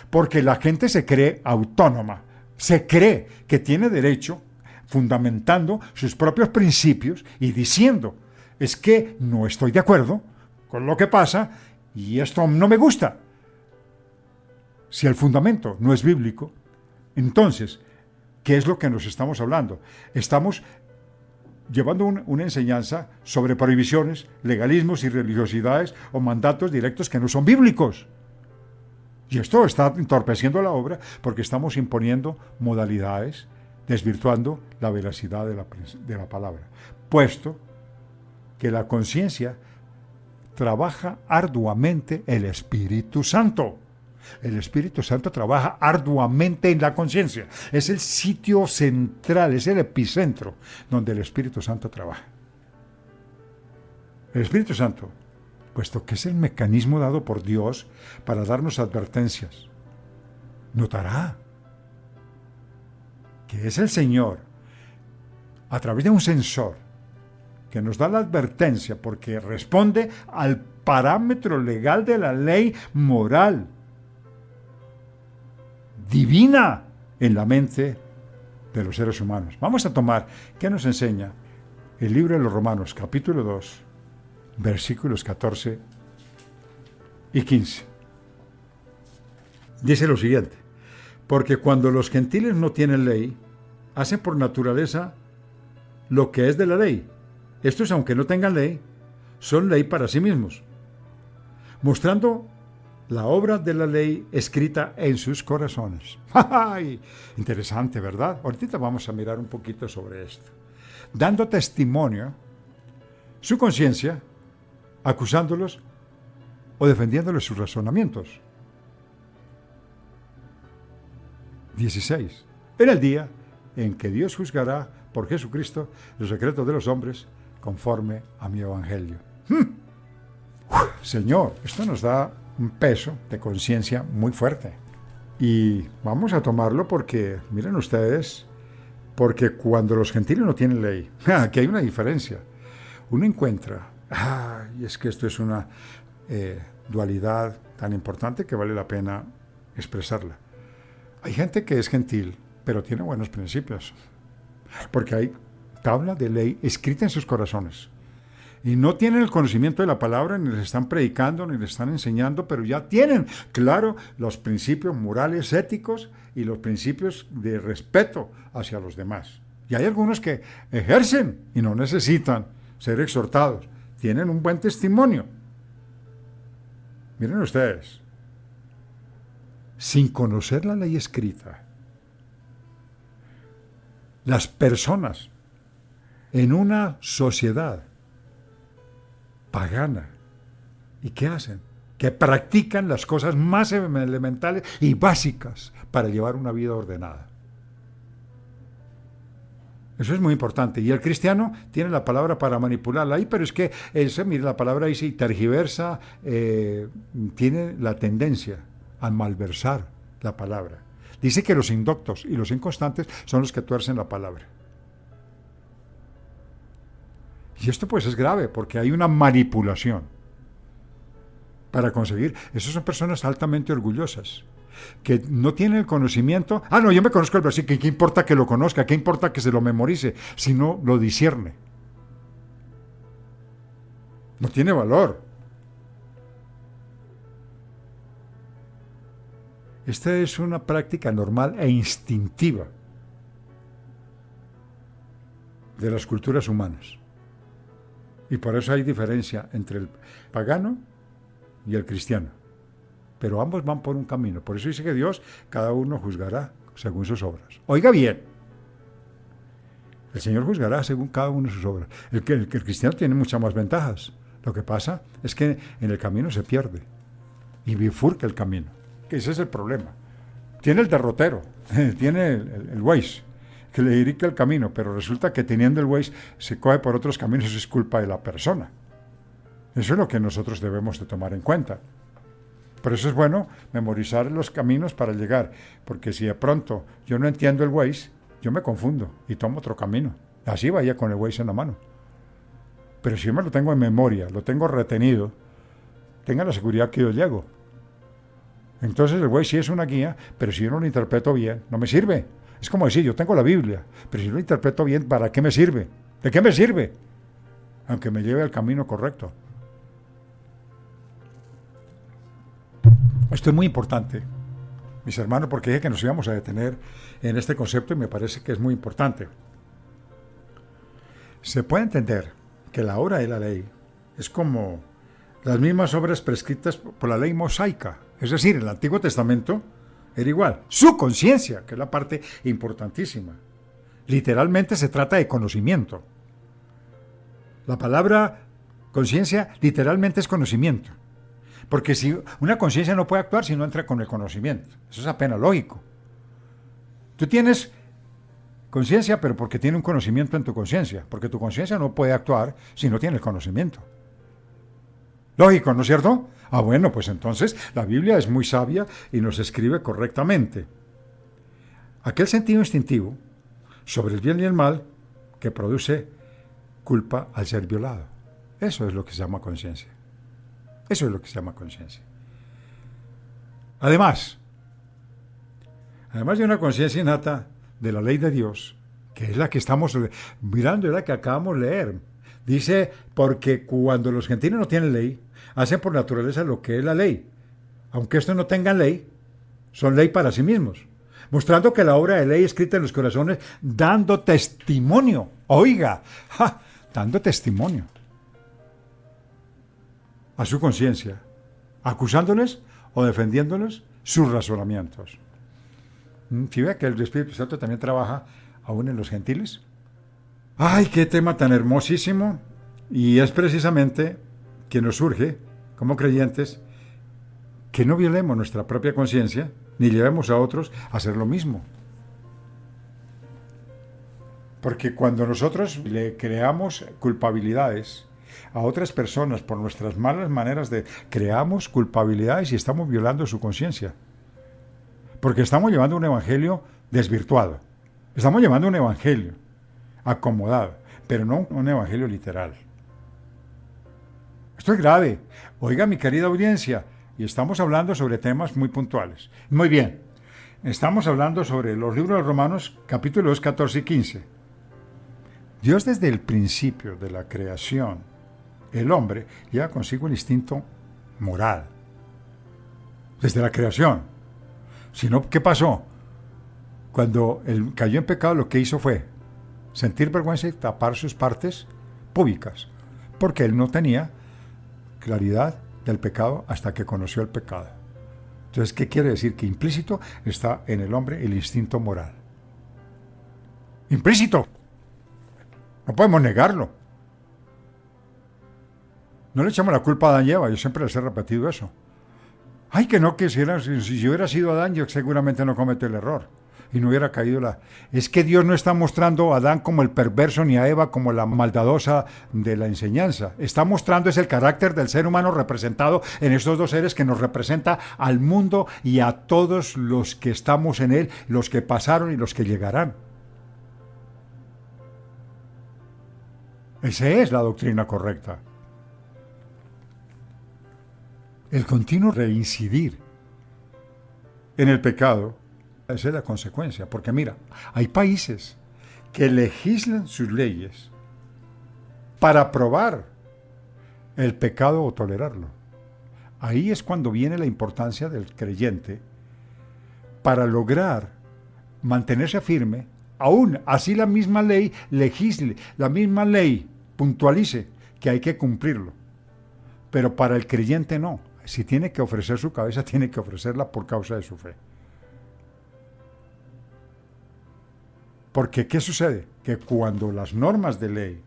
porque la gente se cree autónoma, se cree que tiene derecho, fundamentando sus propios principios y diciendo, es que no estoy de acuerdo con lo que pasa y esto no me gusta. Si el fundamento no es bíblico, entonces, ¿qué es lo que nos estamos hablando? Estamos llevando una enseñanza sobre prohibiciones, legalismos y religiosidades o mandatos directos que no son bíblicos. Y esto está entorpeciendo la obra porque estamos imponiendo modalidades, desvirtuando la veracidad de la palabra. Puesto que la conciencia trabaja arduamente el Espíritu Santo. El Espíritu Santo trabaja arduamente en la conciencia. Es el sitio central, es el epicentro donde el Espíritu Santo trabaja. El Espíritu Santo, puesto que es el mecanismo dado por Dios para darnos advertencias, notará que es el Señor, a través de un sensor, que nos da la advertencia porque responde al parámetro legal de la ley moral divina en la mente de los seres humanos. Vamos a tomar, ¿qué nos enseña el libro de los Romanos, capítulo 2, versículos 14 y 15? Dice lo siguiente, porque cuando los gentiles no tienen ley, hacen por naturaleza lo que es de la ley. Estos, aunque no tengan ley, son ley para sí mismos, mostrando la obra de la ley escrita en sus corazones. ¡Ay! Interesante, ¿verdad? Ahorita vamos a mirar un poquito sobre esto. Dando testimonio su conciencia, acusándolos o defendiéndoles sus razonamientos. 16. En el día en que Dios juzgará por Jesucristo los secretos de los hombres conforme a mi evangelio. Señor, esto nos da un peso de conciencia muy fuerte. Y vamos a tomarlo porque, miren ustedes, porque cuando los gentiles no tienen ley, aquí hay una diferencia. Uno encuentra, y es que esto es una dualidad tan importante que vale la pena expresarla. Hay gente que es gentil, pero tiene buenos principios, porque hay tabla de ley escrita en sus corazones. Y no tienen el conocimiento de la palabra, ni les están predicando, ni les están enseñando, pero ya tienen, claro, los principios morales, éticos y los principios de respeto hacia los demás. Y hay algunos que ejercen y no necesitan ser exhortados. Tienen un buen testimonio. Miren ustedes, sin conocer la ley escrita, las personas en una sociedad pagana, ¿y qué hacen? Que practican las cosas más elementales y básicas para llevar una vida ordenada. Eso es muy importante. Y el cristiano tiene la palabra para manipularla ahí, pero es que mire, la palabra dice, y tergiversa, tiene la tendencia a malversar la palabra. Dice que los indoctos y los inconstantes son los que tuercen la palabra. Y esto pues es grave, porque hay una manipulación para conseguir. Esas son personas altamente orgullosas, que no tienen el conocimiento. No, yo me conozco el versículo, ¿qué importa que lo conozca? ¿Qué importa que se lo memorice? Si no lo discierne. No tiene valor. Esta es una práctica normal e instintiva de las culturas humanas. Y por eso hay diferencia entre el pagano y el cristiano. Pero ambos van por un camino. Por eso dice que Dios, cada uno juzgará según sus obras. Oiga bien, el Señor juzgará según cada uno de sus obras. El cristiano tiene muchas más ventajas. Lo que pasa es que en el camino se pierde y bifurca el camino. Que ese es el problema. Tiene el derrotero, tiene el Waze, que le dirige el camino, pero resulta que teniendo el Waze se coge por otros caminos, eso es culpa de la persona. Eso es lo que nosotros debemos de tomar en cuenta. Por eso es bueno memorizar los caminos para llegar, porque si de pronto yo no entiendo el Waze, yo me confundo y tomo otro camino. Así vaya con el Waze en la mano. Pero si yo me lo tengo en memoria, lo tengo retenido, tenga la seguridad que yo llego. Entonces el Waze sí es una guía, pero si yo no lo interpreto bien, no me sirve. Es como decir, yo tengo la Biblia, pero si no lo interpreto bien, ¿para qué me sirve? ¿De qué me sirve? Aunque me lleve al camino correcto. Esto es muy importante, mis hermanos, porque dije que nos íbamos a detener en este concepto y me parece que es muy importante. Se puede entender que la obra de la ley es como las mismas obras prescritas por la ley mosaica. Es decir, en el Antiguo Testamento era igual. Su conciencia, que es la parte importantísima. Literalmente se trata de conocimiento. La palabra conciencia literalmente es conocimiento. Porque si una conciencia no puede actuar si no entra con el conocimiento. Eso es apenas lógico. Tú tienes conciencia, pero porque tiene un conocimiento en tu conciencia. Porque tu conciencia no puede actuar si no tiene el conocimiento. Lógico, ¿no es cierto? Bueno, pues entonces la Biblia es muy sabia y nos escribe correctamente. Aquel sentido instintivo sobre el bien y el mal que produce culpa al ser violado. Eso es lo que se llama conciencia. Eso es lo que se llama conciencia. Además de una conciencia innata de la ley de Dios, que es la que estamos mirando, es la que acabamos de leer. Dice, porque cuando los gentiles no tienen ley, hacen por naturaleza lo que es la ley. Aunque estos no tengan ley, son ley para sí mismos. Mostrando que la obra de ley escrita en los corazones, dando testimonio. Oiga, dando testimonio a su conciencia, acusándoles o defendiéndoles sus razonamientos. ¿Sí ve que el Espíritu Santo también trabaja aún en los gentiles? ¡Ay, qué tema tan hermosísimo! Y es precisamente que nos surge, como creyentes, que no violemos nuestra propia conciencia, ni llevemos a otros a hacer lo mismo. Porque cuando nosotros le creamos culpabilidades a otras personas por nuestras malas maneras creamos culpabilidades y estamos violando su conciencia. Porque estamos llevando un evangelio desvirtuado. Estamos llevando un evangelio acomodado, pero no un evangelio literal. Esto es grave. Oiga, mi querida audiencia, y estamos hablando sobre temas muy puntuales. Muy bien, estamos hablando sobre los libros de Romanos, capítulos 14 y 15. Dios desde el principio de la creación, el hombre lleva consigo el instinto moral. Desde la creación. Si no, ¿qué pasó? Cuando él cayó en pecado, lo que hizo fue sentir vergüenza y tapar sus partes públicas, porque él no tenía claridad del pecado hasta que conoció el pecado. Entonces, ¿qué quiere decir? Que implícito está en el hombre el instinto moral. ¡Implícito! No podemos negarlo. No le echamos la culpa a Adán y Eva, yo siempre les he repetido eso. Ay, que no quisiera, si yo hubiera sido Adán, yo seguramente no cometo el error. Y no hubiera caído la... Es que Dios no está mostrando a Adán como el perverso ni a Eva como la maldadosa de la enseñanza. Está mostrando es el carácter del ser humano representado en estos dos seres que nos representa al mundo y a todos los que estamos en él, los que pasaron y los que llegarán. Esa es la doctrina correcta. El continuo reincidir en el pecado, esa es la consecuencia. Porque mira, hay países que legislan sus leyes para aprobar el pecado o tolerarlo. Ahí es cuando viene la importancia del creyente para lograr mantenerse firme, aún así la misma ley legisle, la misma ley puntualice que hay que cumplirlo. Pero para el creyente no. Si tiene que ofrecer su cabeza, tiene que ofrecerla por causa de su fe. Porque, ¿qué sucede? Que cuando las normas de ley,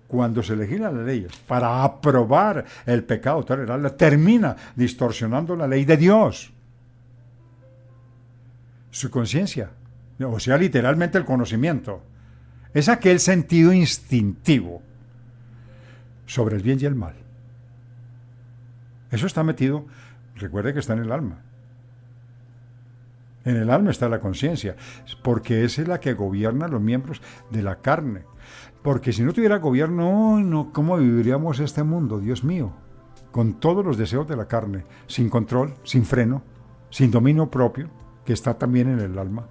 cuando se legislan las leyes para aprobar el pecado tolerable, termina distorsionando la ley de Dios. Su conciencia, o sea, literalmente el conocimiento, es aquel sentido instintivo sobre el bien y el mal. Eso está metido, recuerde que está en el alma. En el alma está la conciencia, porque esa es la que gobierna los miembros de la carne. Porque si no tuviera gobierno, no, ¿cómo viviríamos este mundo, Dios mío? Con todos los deseos de la carne, sin control, sin freno, sin dominio propio, que está también en el alma,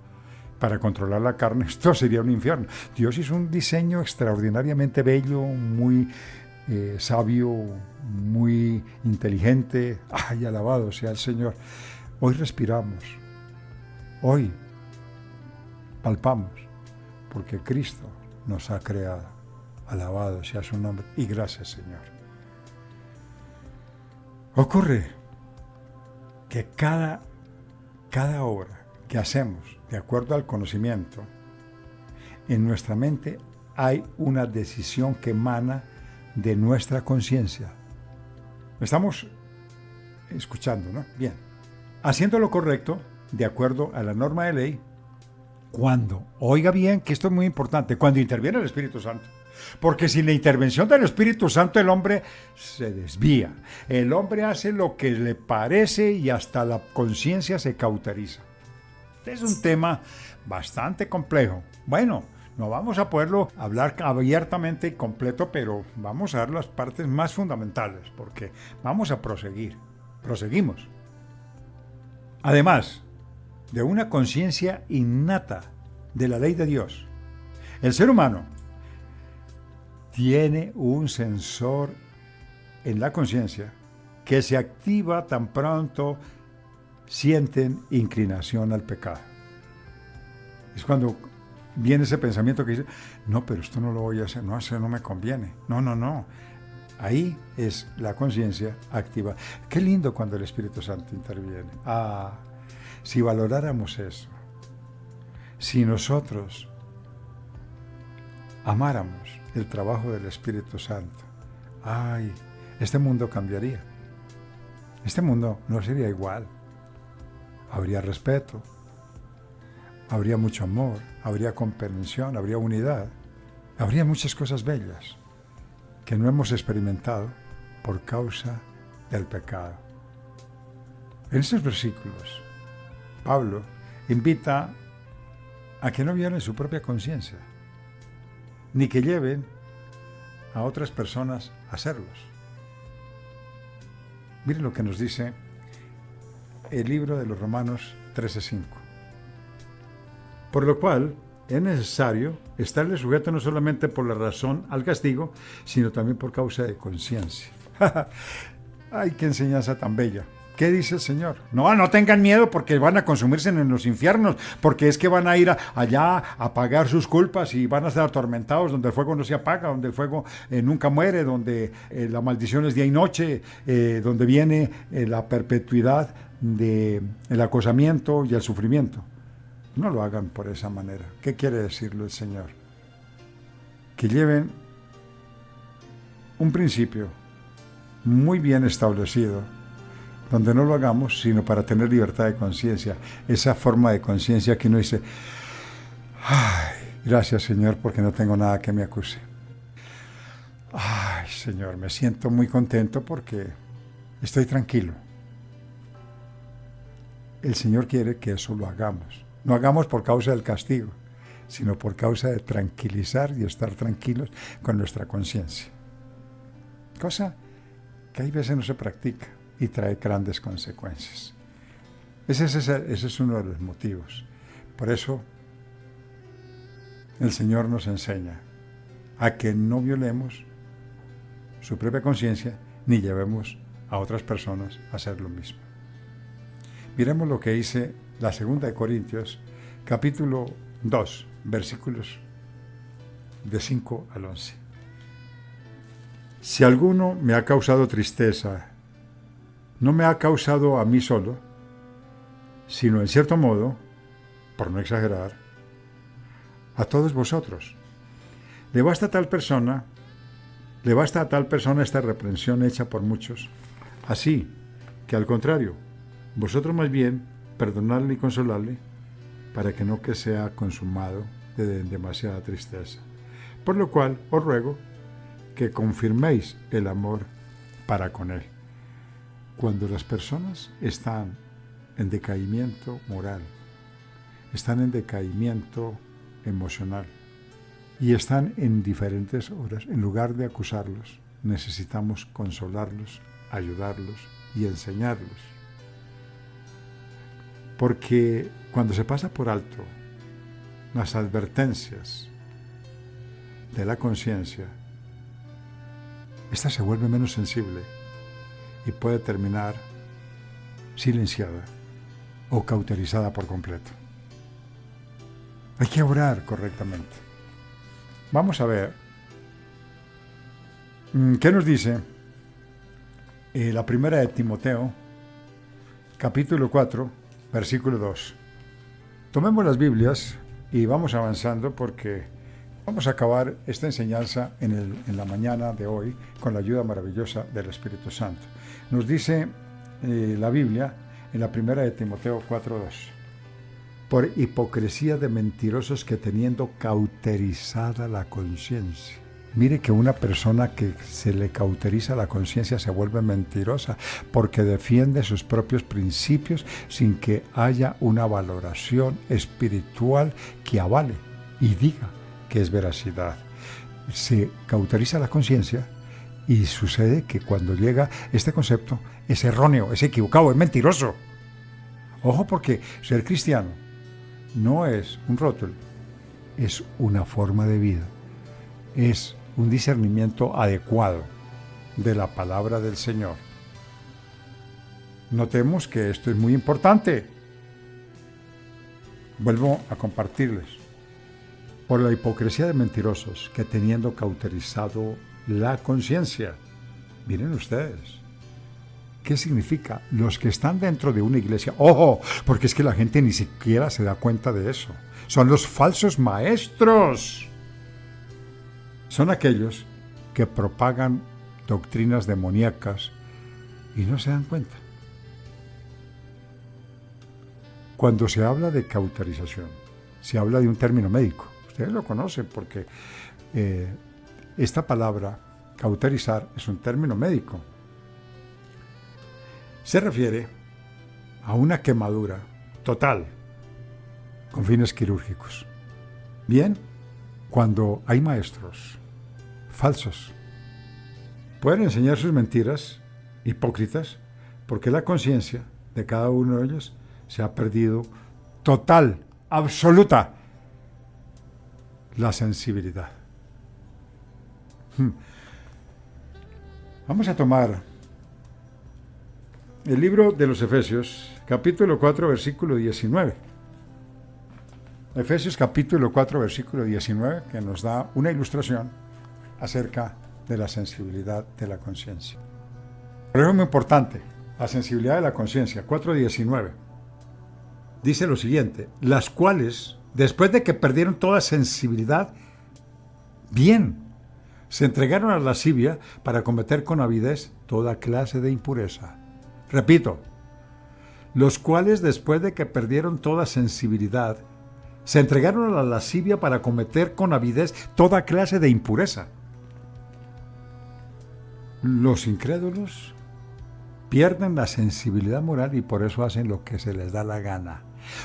para controlar la carne. Esto sería un infierno. Dios hizo un diseño extraordinariamente bello, muy sabio, muy inteligente. ¡Ay, alabado sea el Señor! Hoy respiramos, hoy palpamos, porque Cristo nos ha creado. Alabado sea su nombre y gracias, Señor. Ocurre que cada obra que hacemos de acuerdo al conocimiento, en nuestra mente hay una decisión que emana de nuestra conciencia. Estamos escuchando, ¿no? Bien. Haciendo lo correcto, de acuerdo a la norma de ley, cuando, oiga bien, que esto es muy importante, cuando interviene el Espíritu Santo. Porque sin la intervención del Espíritu Santo el hombre se desvía. El hombre hace lo que le parece y hasta la conciencia se cauteriza. Es un tema bastante complejo. Bueno, no vamos a poderlo hablar abiertamente y completo, pero vamos a dar las partes más fundamentales, porque vamos a proseguir. Proseguimos. Además de una conciencia innata de la ley de Dios, el ser humano tiene un sensor en la conciencia que se activa tan pronto sienten inclinación al pecado. Es cuando viene ese pensamiento que dice, no, pero esto no lo voy a hacer, no, eso no me conviene. No. Ahí es la conciencia activa. Qué lindo cuando el Espíritu Santo interviene. Si valoráramos eso, si nosotros amáramos el trabajo del Espíritu Santo, ay, este mundo cambiaría. Este mundo no sería igual. Habría respeto, habría mucho amor, habría comprensión, habría unidad, habría muchas cosas bellas que no hemos experimentado por causa del pecado. En estos versículos, Pablo invita a que no violen su propia conciencia, ni que lleven a otras personas a hacerlos. Miren lo que nos dice el libro de los Romanos 13:5. Por lo cual es necesario estarle sujeto no solamente por la razón al castigo, sino también por causa de conciencia. ¡Ay, qué enseñanza tan bella! ¿Qué dice el Señor? No tengan miedo porque van a consumirse en los infiernos, porque es que van a ir allá a pagar sus culpas y van a estar atormentados donde el fuego no se apaga, donde el fuego nunca muere, donde la maldición es día y noche, donde viene la perpetuidad del acosamiento y el sufrimiento. No lo hagan por esa manera. ¿Qué quiere decirlo el Señor? Que lleven un principio muy bien establecido, donde no lo hagamos sino para tener libertad de conciencia, esa forma de conciencia que uno dice, ay, gracias Señor porque no tengo nada que me acuse. Ay Señor, me siento muy contento porque estoy tranquilo. El Señor quiere que eso lo hagamos. No hagamos por causa del castigo, sino por causa de tranquilizar y estar tranquilos con nuestra conciencia. Cosa que hay veces no se practica y trae grandes consecuencias. Ese es uno de los motivos. Por eso el Señor nos enseña a que no violemos su propia conciencia ni llevemos a otras personas a hacer lo mismo. Miremos lo que dice la 2 de Corintios, capítulo 2, versículos de 5 al 11. Si alguno me ha causado tristeza, no me ha causado a mí solo, sino en cierto modo, por no exagerar, a todos vosotros. Le basta a tal persona esta reprensión hecha por muchos, así que al contrario, vosotros más bien perdonadle y consolarle, para que no que sea consumado de demasiada tristeza. Por lo cual os ruego que confirméis el amor para con él. Cuando las personas están en decaimiento moral, están en decaimiento emocional y están en diferentes horas, en lugar de acusarlos, necesitamos consolarlos, ayudarlos y enseñarlos. Porque cuando se pasa por alto las advertencias de la conciencia, ésta se vuelve menos sensible y puede terminar silenciada o cauterizada por completo. Hay que orar correctamente. Vamos a ver qué nos dice la primera de Timoteo, capítulo 4, versículo 2. Tomemos las Biblias y vamos avanzando porque vamos a acabar esta enseñanza en la mañana de hoy con la ayuda maravillosa del Espíritu Santo. Nos dice la Biblia en la primera de Timoteo 4:2. Por hipocresía de mentirosos que teniendo cauterizada la conciencia. Mire que una persona que se le cauteriza la conciencia se vuelve mentirosa porque defiende sus propios principios sin que haya una valoración espiritual que avale y diga que es veracidad. Se cauteriza la conciencia y sucede que cuando llega este concepto es erróneo, es equivocado, es mentiroso. Ojo, porque ser cristiano no es un rótulo, es una forma de vida, es un discernimiento adecuado de la palabra del Señor. Notemos que esto es muy importante. Vuelvo a compartirles. Por la hipocresía de mentirosos que teniendo cauterizado la conciencia. Miren ustedes. ¿Qué significa? Los que están dentro de una iglesia. ¡Ojo! Porque es que la gente ni siquiera se da cuenta de eso. Son los falsos maestros. Son aquellos que propagan doctrinas demoníacas y no se dan cuenta. Cuando se habla de cauterización, se habla de un término médico. Ustedes lo conocen porque esta palabra, cauterizar, es un término médico. Se refiere a una quemadura total con fines quirúrgicos. Bien, cuando hay maestros falsos, pueden enseñar sus mentiras hipócritas porque la conciencia de cada uno de ellos se ha perdido total, absoluta, la sensibilidad. Vamos a tomar el libro de los Efesios, capítulo 4, versículo 19. Efesios capítulo 4, versículo 19, que nos da una ilustración acerca de la sensibilidad de la conciencia. Pero es muy importante, la sensibilidad de la conciencia, 4:19. Dice lo siguiente: las cuales, después de que perdieron toda sensibilidad, bien, se entregaron a la lascivia para cometer con avidez toda clase de impureza. Repito, los cuales, después de que perdieron toda sensibilidad, se entregaron a la lascivia para cometer con avidez toda clase de impureza. Los incrédulos pierden la sensibilidad moral y por eso hacen lo que se les da la gana.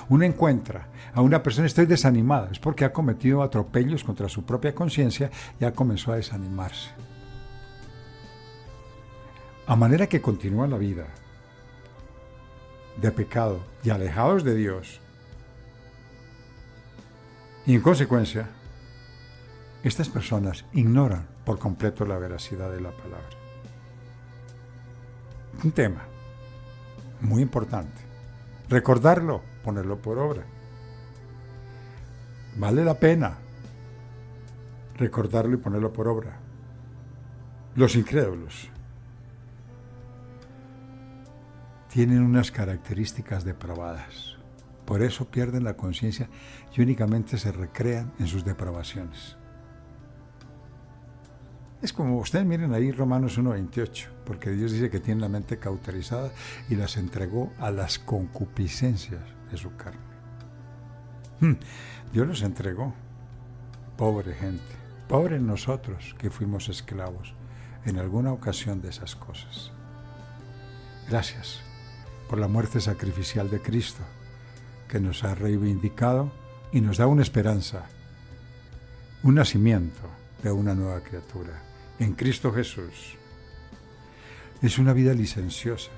Uno encuentra a una persona, estoy desanimada, es porque ha cometido atropellos contra su propia conciencia y ya comenzó a desanimarse. A manera que continúa la vida de pecado y alejados de Dios, y en consecuencia, estas personas ignoran por completo la veracidad de la palabra. Un tema muy importante. Recordarlo, ponerlo por obra. Vale la pena recordarlo y ponerlo por obra. Los incrédulos tienen unas características depravadas. Por eso pierden la conciencia y únicamente se recrean en sus depravaciones. Es como ustedes miren ahí Romanos 1:28, porque Dios dice que tiene la mente cauterizada y las entregó a las concupiscencias de su carne. Dios los entregó. Pobre gente, pobre nosotros que fuimos esclavos en alguna ocasión de esas cosas. Gracias por la muerte sacrificial de Cristo, que nos ha reivindicado y nos da una esperanza, un nacimiento de una nueva criatura en Cristo Jesús. Es una vida licenciosa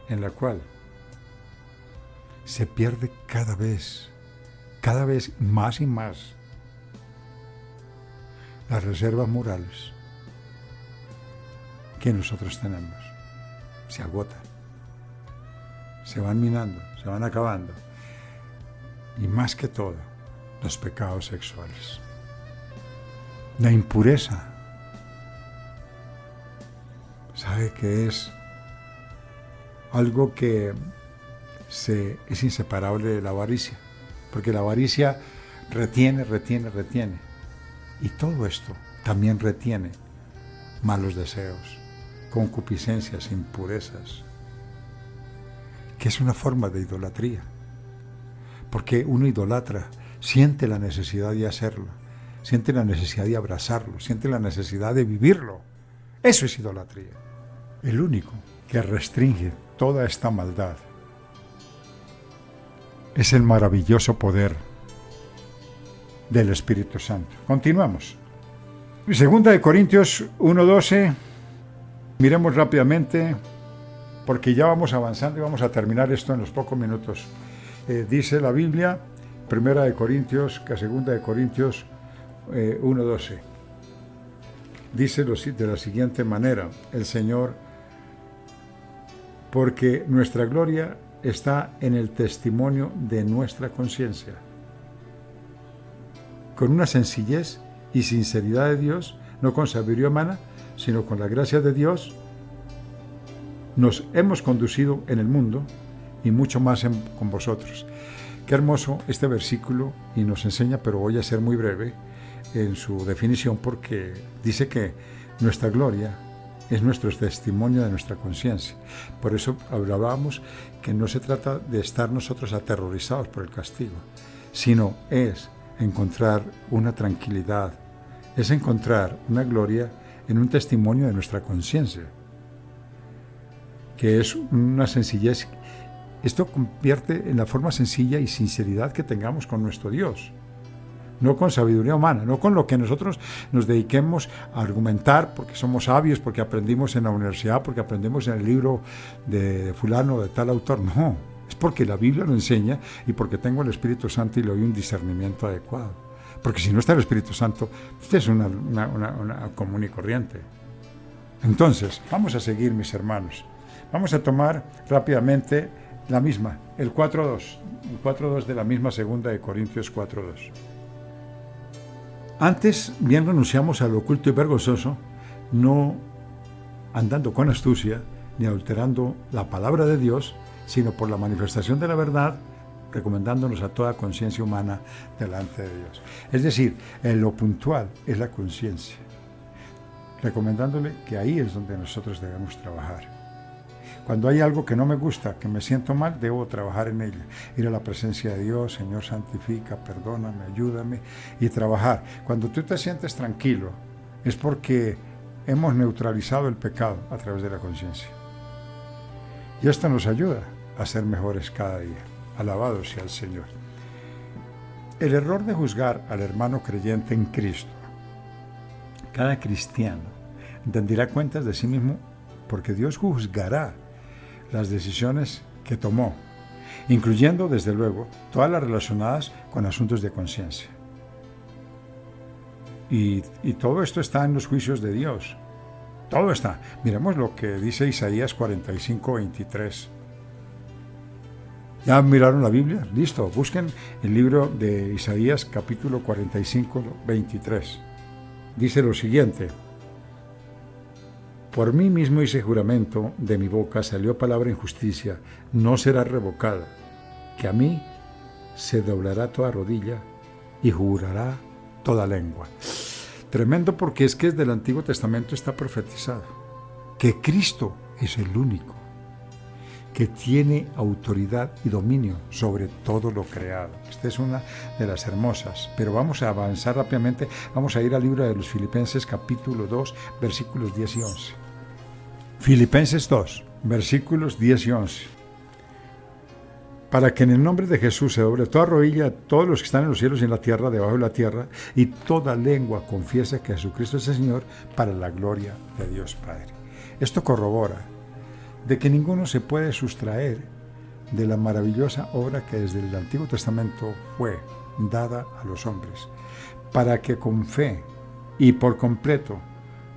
en la cual se pierde cada vez más y más las reservas morales que nosotros tenemos. Se agotan, se van minando, se van acabando. Y más que todo, los pecados sexuales. La impureza. ¿Sabe que es algo que es inseparable de la avaricia? Porque la avaricia retiene. Y todo esto también retiene malos deseos, concupiscencias, impurezas, que es una forma de idolatría. Porque uno idolatra, siente la necesidad de hacerlo, siente la necesidad de abrazarlo, siente la necesidad de vivirlo. Eso es idolatría. El único que restringe toda esta maldad es el maravilloso poder del Espíritu Santo. Continuamos. Segunda de Corintios 1:12. Miremos rápidamente, porque ya vamos avanzando y vamos a terminar esto en los pocos minutos. Dice la Biblia, Segunda de Corintios 1:12. Dice de la siguiente manera, el Señor: porque nuestra gloria está en el testimonio de nuestra conciencia. Con una sencillez y sinceridad de Dios, no con sabiduría humana, sino con la gracia de Dios, nos hemos conducido en el mundo y mucho más con vosotros. Qué hermoso este versículo, y nos enseña, pero voy a ser muy breve en su definición, porque dice que nuestra gloria es nuestro testimonio de nuestra conciencia. Por eso hablábamos que no se trata de estar nosotros aterrorizados por el castigo, sino es encontrar una tranquilidad, es encontrar una gloria en un testimonio de nuestra conciencia, que es una sencillez. Esto convierte en la forma sencilla y sinceridad que tengamos con nuestro Dios, no con sabiduría humana, no con lo que nosotros nos dediquemos a argumentar porque somos sabios, porque aprendimos en la universidad, porque aprendimos en el libro de fulano, de tal autor. No, es porque la Biblia lo enseña y porque tengo el Espíritu Santo y le doy un discernimiento adecuado. Porque si no está el Espíritu Santo, usted es una común y corriente. Entonces, vamos a seguir, mis hermanos. Vamos a tomar rápidamente la misma, el 4.2 de la misma segunda de Corintios 4.2. Antes bien renunciamos a lo oculto y vergonzoso, no andando con astucia, ni alterando la palabra de Dios, sino por la manifestación de la verdad, recomendándonos a toda conciencia humana delante de Dios. Es decir, en lo puntual es la conciencia, recomendándole que ahí es donde nosotros debemos trabajar. Cuando hay algo que no me gusta, que me siento mal, debo trabajar en ella. Ir a la presencia de Dios, Señor, santifica, perdóname, ayúdame, y trabajar. Cuando tú te sientes tranquilo, es porque hemos neutralizado el pecado a través de la conciencia. Y esto nos ayuda a ser mejores cada día. Alabado sea el Señor. El error de juzgar al hermano creyente en Cristo. Cada cristiano rendirá cuentas de sí mismo porque Dios juzgará las decisiones que tomó, incluyendo, desde luego, todas las relacionadas con asuntos de conciencia. Y todo esto está en los juicios de Dios. Todo está. Miremos lo que dice Isaías 45:23. ¿Ya miraron la Biblia? Listo, busquen el libro de Isaías capítulo 45:23. Dice lo siguiente: por mí mismo hice juramento, de mi boca salió palabra en justicia, no será revocada, que a mí se doblará toda rodilla y jurará toda lengua. Tremendo, porque es que desde el Antiguo Testamento está profetizado que Cristo es el único que tiene autoridad y dominio sobre todo lo creado. Esta es una de las hermosas, pero vamos a avanzar rápidamente. Vamos a ir al libro de los Filipenses capítulo 2, versículos 10 y 11. Filipenses 2, versículos 10 y 11. Para que en el nombre de Jesús se doble toda rodilla a todos los que están en los cielos y en la tierra, debajo de la tierra, y toda lengua confiese que Jesucristo es el Señor, para la gloria de Dios Padre. Esto corrobora de que ninguno se puede sustraer de la maravillosa obra que desde el Antiguo Testamento fue dada a los hombres, para que con fe y por completo,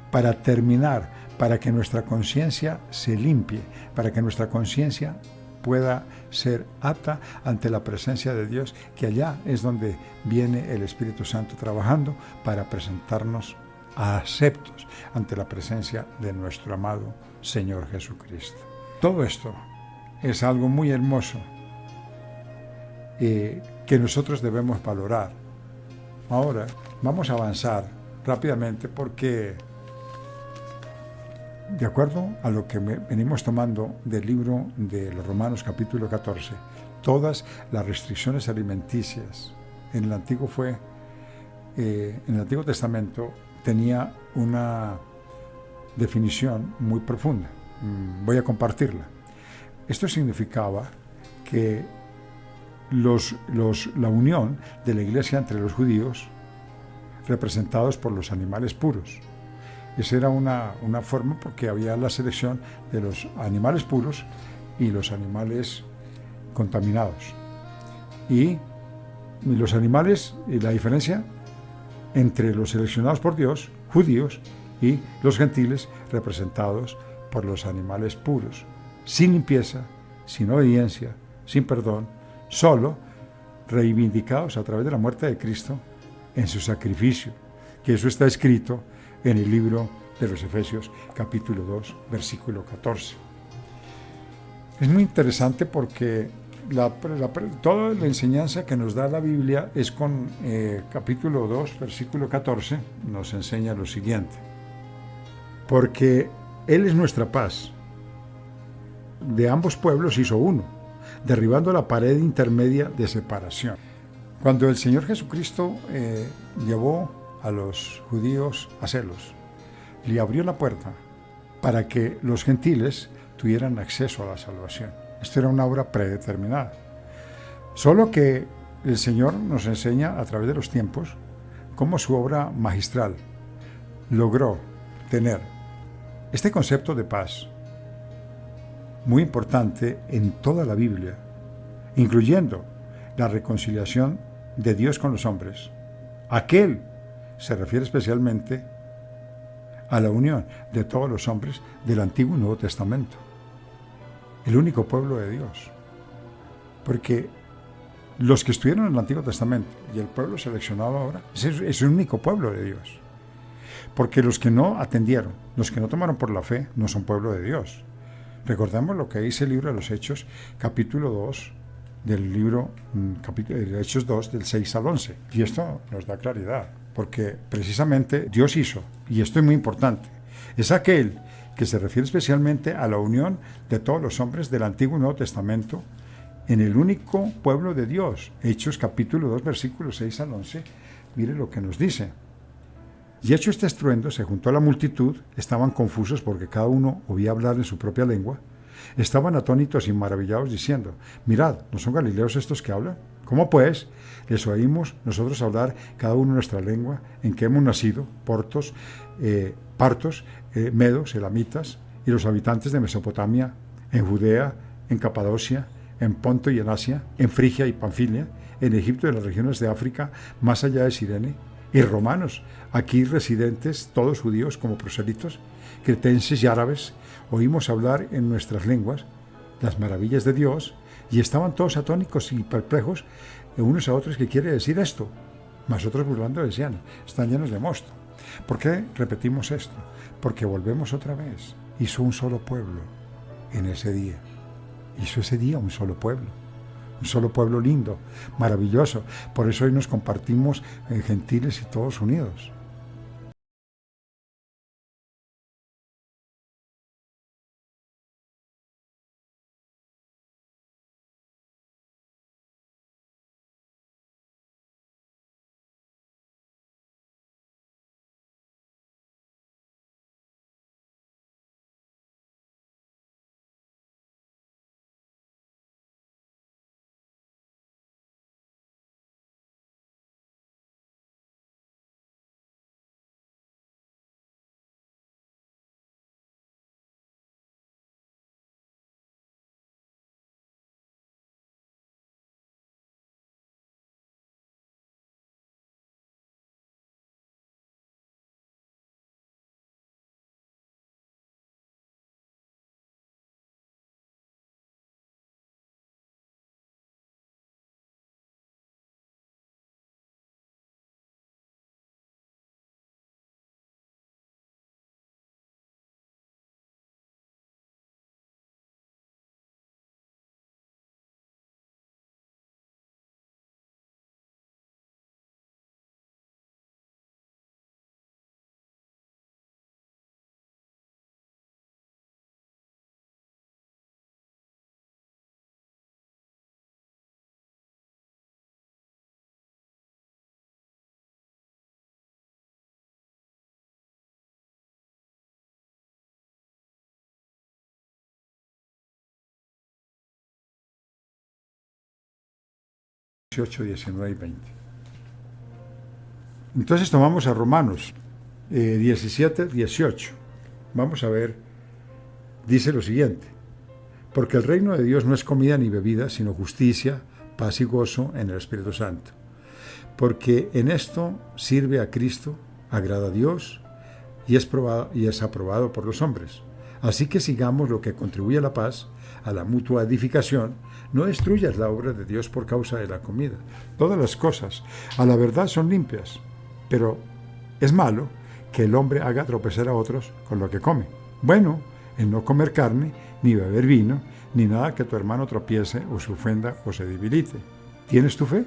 para terminar, para que nuestra conciencia se limpie, para que nuestra conciencia pueda ser apta ante la presencia de Dios, que allá es donde viene el Espíritu Santo trabajando para presentarnos aceptos ante la presencia de nuestro amado Señor Jesucristo. Todo esto es algo muy hermoso que nosotros debemos valorar. Ahora vamos a avanzar rápidamente porque, de acuerdo a lo que venimos tomando del libro de los Romanos capítulo 14, todas las restricciones alimenticias en el Antiguo Testamento tenía una definición muy profunda. Voy a compartirla. Esto significaba que la unión de la iglesia entre los judíos, representados por los animales puros. Esa era una forma, porque había la selección de los animales puros y los animales contaminados. Y los animales, y la diferencia entre los seleccionados por Dios, judíos, y los gentiles, representados por los animales puros, sin limpieza, sin obediencia, sin perdón, solo reivindicados a través de la muerte de Cristo en su sacrificio, que eso está escrito en el libro de los Efesios capítulo 2, versículo 14. Es muy interesante porque toda la enseñanza que nos da la Biblia es con capítulo 2, versículo 14, nos enseña lo siguiente: porque Él es nuestra paz. De ambos pueblos hizo uno, derribando la pared intermedia de separación. Cuando el Señor Jesucristo llevó a los judíos a celos, le abrió la puerta para que los gentiles tuvieran acceso a la salvación. Esto era una obra predeterminada. Solo que el Señor nos enseña a través de los tiempos cómo su obra magistral logró tener este concepto de paz, muy importante en toda la Biblia, incluyendo la reconciliación de Dios con los hombres. Aquel se refiere especialmente a la unión de todos los hombres del Antiguo y Nuevo Testamento, el único pueblo de Dios. Porque los que estuvieron en el Antiguo Testamento y el pueblo seleccionado ahora es el único pueblo de Dios. Porque los que no atendieron, los que no tomaron por la fe, no son pueblo de Dios. Recordemos lo que dice el libro de los Hechos, capítulo 2, del libro Hechos 2, del 6 al 11. Y esto nos da claridad, porque precisamente Dios hizo, y esto es muy importante, es aquel que se refiere especialmente a la unión de todos los hombres del Antiguo y Nuevo Testamento en el único pueblo de Dios. Hechos capítulo 2, versículos 6 al 11, mire lo que nos dice. Y hecho este estruendo, se juntó a la multitud, estaban confusos porque cada uno oía hablar en su propia lengua. Estaban atónitos y maravillados diciendo: mirad, ¿no son galileos estos que hablan? ¿Cómo pues les oímos nosotros hablar cada uno nuestra lengua en que hemos nacido, partos, medos, elamitas, y los habitantes de Mesopotamia, en Judea, en Capadocia, en Ponto y en Asia, en Frigia y Panfilia, en Egipto y en las regiones de África, más allá de Cirene, y romanos, aquí residentes, todos judíos como proselitos, cretenses y árabes, oímos hablar en nuestras lenguas las maravillas de Dios, y estaban todos atónicos y perplejos unos a otros. ¿Qué quiere decir esto? Mas otros burlando decían: están llenos de mosto. ¿Por qué repetimos esto? Porque volvemos otra vez. Hizo un solo pueblo en ese día. Hizo ese día un solo pueblo. Un solo pueblo lindo, maravilloso. Por eso hoy nos compartimos gentiles y todos unidos. (18, 19 y 20). Entonces tomamos a Romanos 17, 18. Vamos a ver, dice lo siguiente: porque el reino de Dios no es comida ni bebida, sino justicia, paz y gozo en el Espíritu Santo. Porque en esto sirve a Cristo, agrada a Dios y es aprobado por los hombres. Así que sigamos lo que contribuye a la paz, a la mutua edificación. No destruyas la obra de Dios por causa de la comida. Todas las cosas a la verdad son limpias, pero es malo que el hombre haga tropezar a otros con lo que come. Bueno, el no comer carne, ni beber vino, ni nada que tu hermano tropiece o se ofenda o se debilite. ¿Tienes tu fe?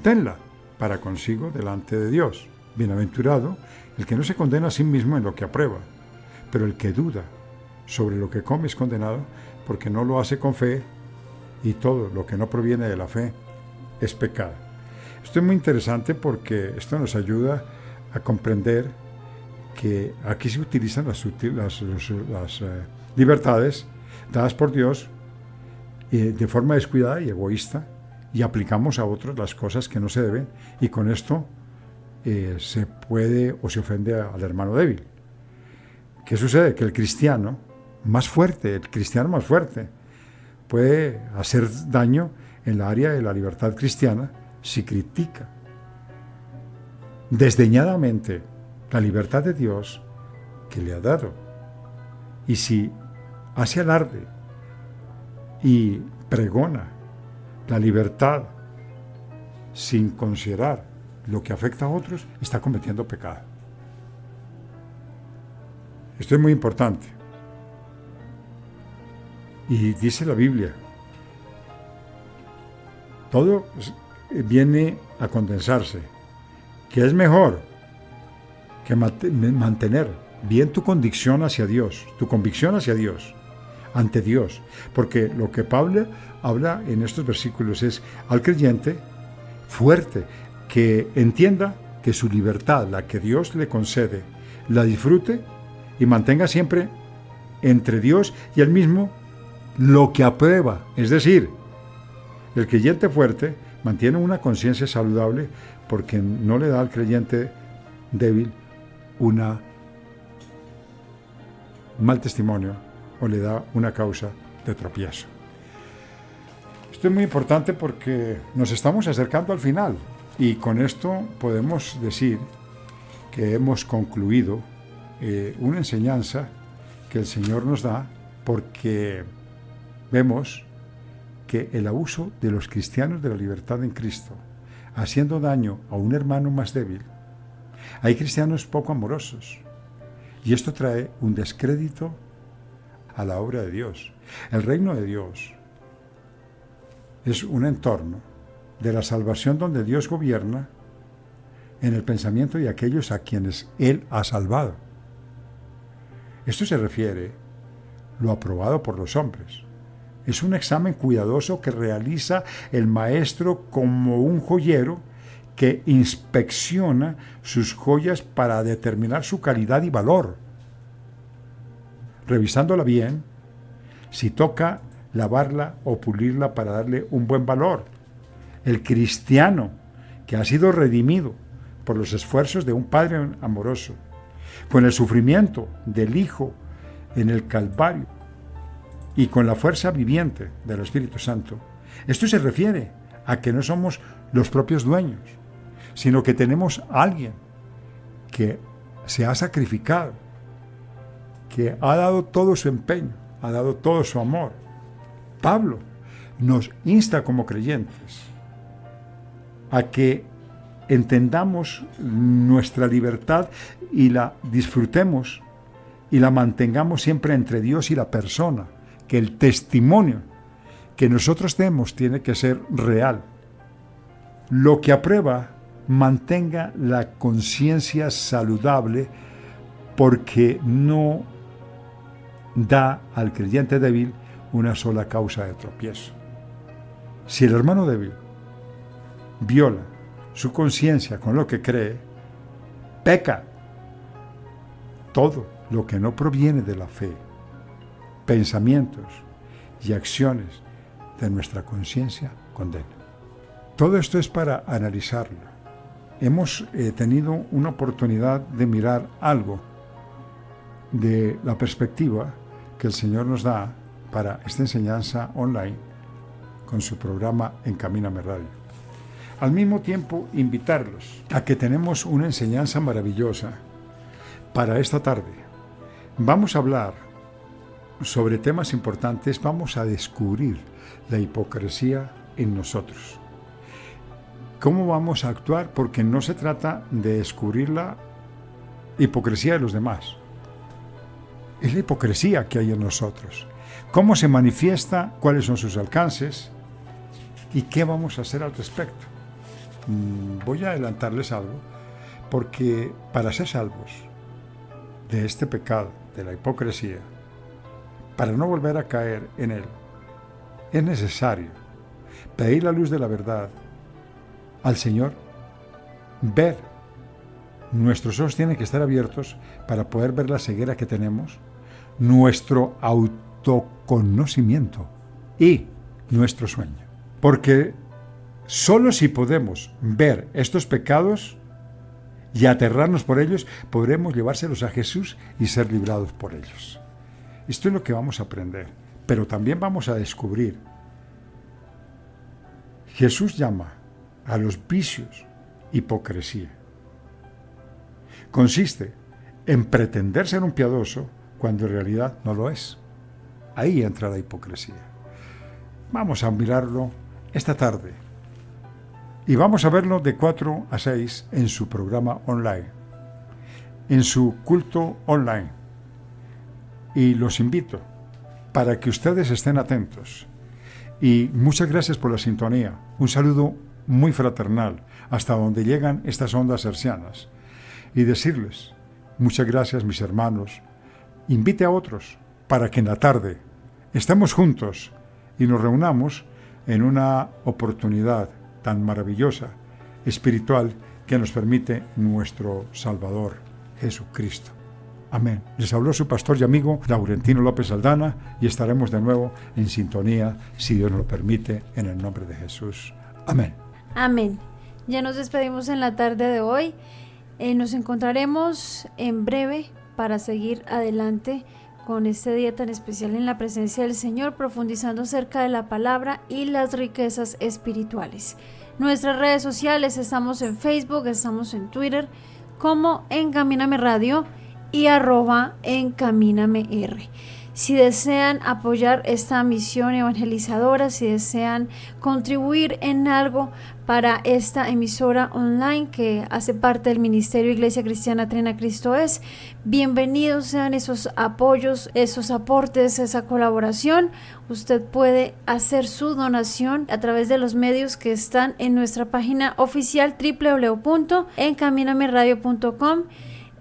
Tenla para consigo delante de Dios. Bienaventurado el que no se condena a sí mismo en lo que aprueba, pero el que duda sobre lo que come es condenado porque no lo hace con fe, y todo lo que no proviene de la fe es pecado. Esto es muy interesante porque esto nos ayuda a comprender que aquí se utilizan las libertades dadas por Dios de forma descuidada y egoísta, y aplicamos a otros las cosas que no se deben, y con esto se puede o se ofende al hermano débil. ¿Qué sucede? Que el cristiano más fuerte, puede hacer daño en la área de la libertad cristiana si critica desdeñadamente la libertad de Dios que le ha dado, y si hace alarde y pregona la libertad sin considerar lo que afecta a otros, está cometiendo pecado. Esto es muy importante. Y dice la Biblia, todo viene a condensarse, que es mejor que mantener bien tu convicción hacia Dios, ante Dios, porque lo que Pablo habla en estos versículos es al creyente fuerte, que entienda que su libertad, la que Dios le concede, la disfrute y mantenga siempre entre Dios y él mismo lo que aprueba. Es decir, el creyente fuerte mantiene una conciencia saludable porque no le da al creyente débil un mal testimonio o le da una causa de tropiezo. Esto es muy importante porque nos estamos acercando al final, y con esto podemos decir que hemos concluido una enseñanza que el Señor nos da, porque vemos que el abuso de los cristianos de la libertad en Cristo, haciendo daño a un hermano más débil, hay cristianos poco amorosos, y esto trae un descrédito a la obra de Dios. El reino de Dios es un entorno de la salvación donde Dios gobierna en el pensamiento de aquellos a quienes Él ha salvado. Esto se refiere a lo aprobado por los hombres. Es un examen cuidadoso que realiza el maestro como un joyero que inspecciona sus joyas para determinar su calidad y valor, revisándola bien, si toca lavarla o pulirla para darle un buen valor. El cristiano que ha sido redimido por los esfuerzos de un Padre amoroso, con el sufrimiento del Hijo en el Calvario y con la fuerza viviente del Espíritu Santo, esto se refiere a que no somos los propios dueños, sino que tenemos a alguien que se ha sacrificado, que ha dado todo su empeño, ha dado todo su amor. Pablo nos insta como creyentes a que entendamos nuestra libertad y la disfrutemos y la mantengamos siempre entre Dios y la persona, que el testimonio que nosotros demos tiene que ser real. Lo que aprueba, mantenga la conciencia saludable, porque no da al creyente débil una sola causa de tropiezo. Si el hermano débil viola su conciencia con lo que cree, peca. Todo lo que no proviene de la fe, pensamientos y acciones de nuestra conciencia, condena. Todo esto es para analizarlo. Hemos tenido una oportunidad de mirar algo de la perspectiva que el Señor nos da para esta enseñanza online con su programa Encamíname Radio. Al mismo tiempo, invitarlos a que tenemos una enseñanza maravillosa para esta tarde. Vamos a hablar sobre temas importantes, vamos a descubrir la hipocresía en nosotros. ¿Cómo vamos a actuar? Porque no se trata de descubrir la hipocresía de los demás. Es la hipocresía que hay en nosotros. ¿Cómo se manifiesta? ¿Cuáles son sus alcances? ¿Y qué vamos a hacer al respecto? Voy a adelantarles algo, porque para ser salvos de este pecado, de la hipocresía, para no volver a caer en él, es necesario pedir la luz de la verdad al Señor, ver. Nuestros ojos tienen que estar abiertos para poder ver la ceguera que tenemos, nuestro autoconocimiento y nuestro sueño. Porque solo si podemos ver estos pecados y aterrarnos por ellos, podremos llevárselos a Jesús y ser librados por ellos. Esto es lo que vamos a aprender, pero también vamos a descubrir. Jesús llama a los vicios hipocresía. Consiste en pretender ser un piadoso cuando en realidad no lo es. Ahí entra la hipocresía. Vamos a mirarlo esta tarde y vamos a verlo de 4 a 6 en su programa online, en su culto online. Y los invito para que ustedes estén atentos. Y muchas gracias por la sintonía. Un saludo muy fraternal hasta donde llegan estas ondas hercianas. Y decirles, muchas gracias mis hermanos, invite a otros para que en la tarde estemos juntos y nos reunamos en una oportunidad tan maravillosa, espiritual, que nos permite nuestro Salvador, Jesucristo. Amén. Les habló su pastor y amigo Laurentino López Aldana y estaremos de nuevo en sintonía, si Dios nos lo permite, en el nombre de Jesús. Amén. Amén. Ya nos despedimos en la tarde de hoy. Nos encontraremos en breve para seguir adelante con este día tan especial en la presencia del Señor, profundizando acerca de la palabra y las riquezas espirituales. Nuestras redes sociales, estamos en Facebook, estamos en Twitter como Encamíname Radio y @EncamínameR. Si desean apoyar esta misión evangelizadora, si desean contribuir en algo para esta emisora online que hace parte del Ministerio Iglesia Cristiana Trina Cristo Es, bienvenidos sean esos apoyos, esos aportes, esa colaboración. Usted puede hacer su donación a través de los medios que están en nuestra página oficial www.encaminameradio.com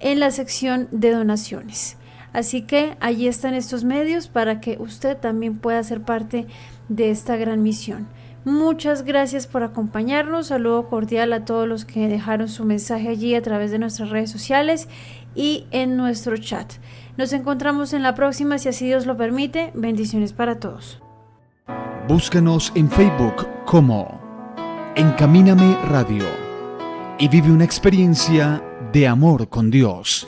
en la sección de donaciones. Así que allí están estos medios para que usted también pueda ser parte de esta gran misión. Muchas gracias por acompañarnos. Saludo cordial a todos los que dejaron su mensaje allí a través de nuestras redes sociales y en nuestro chat. Nos encontramos en la próxima, si así Dios lo permite. Bendiciones para todos. Búscanos en Facebook como Encamíname Radio y vive una experiencia de amor con Dios.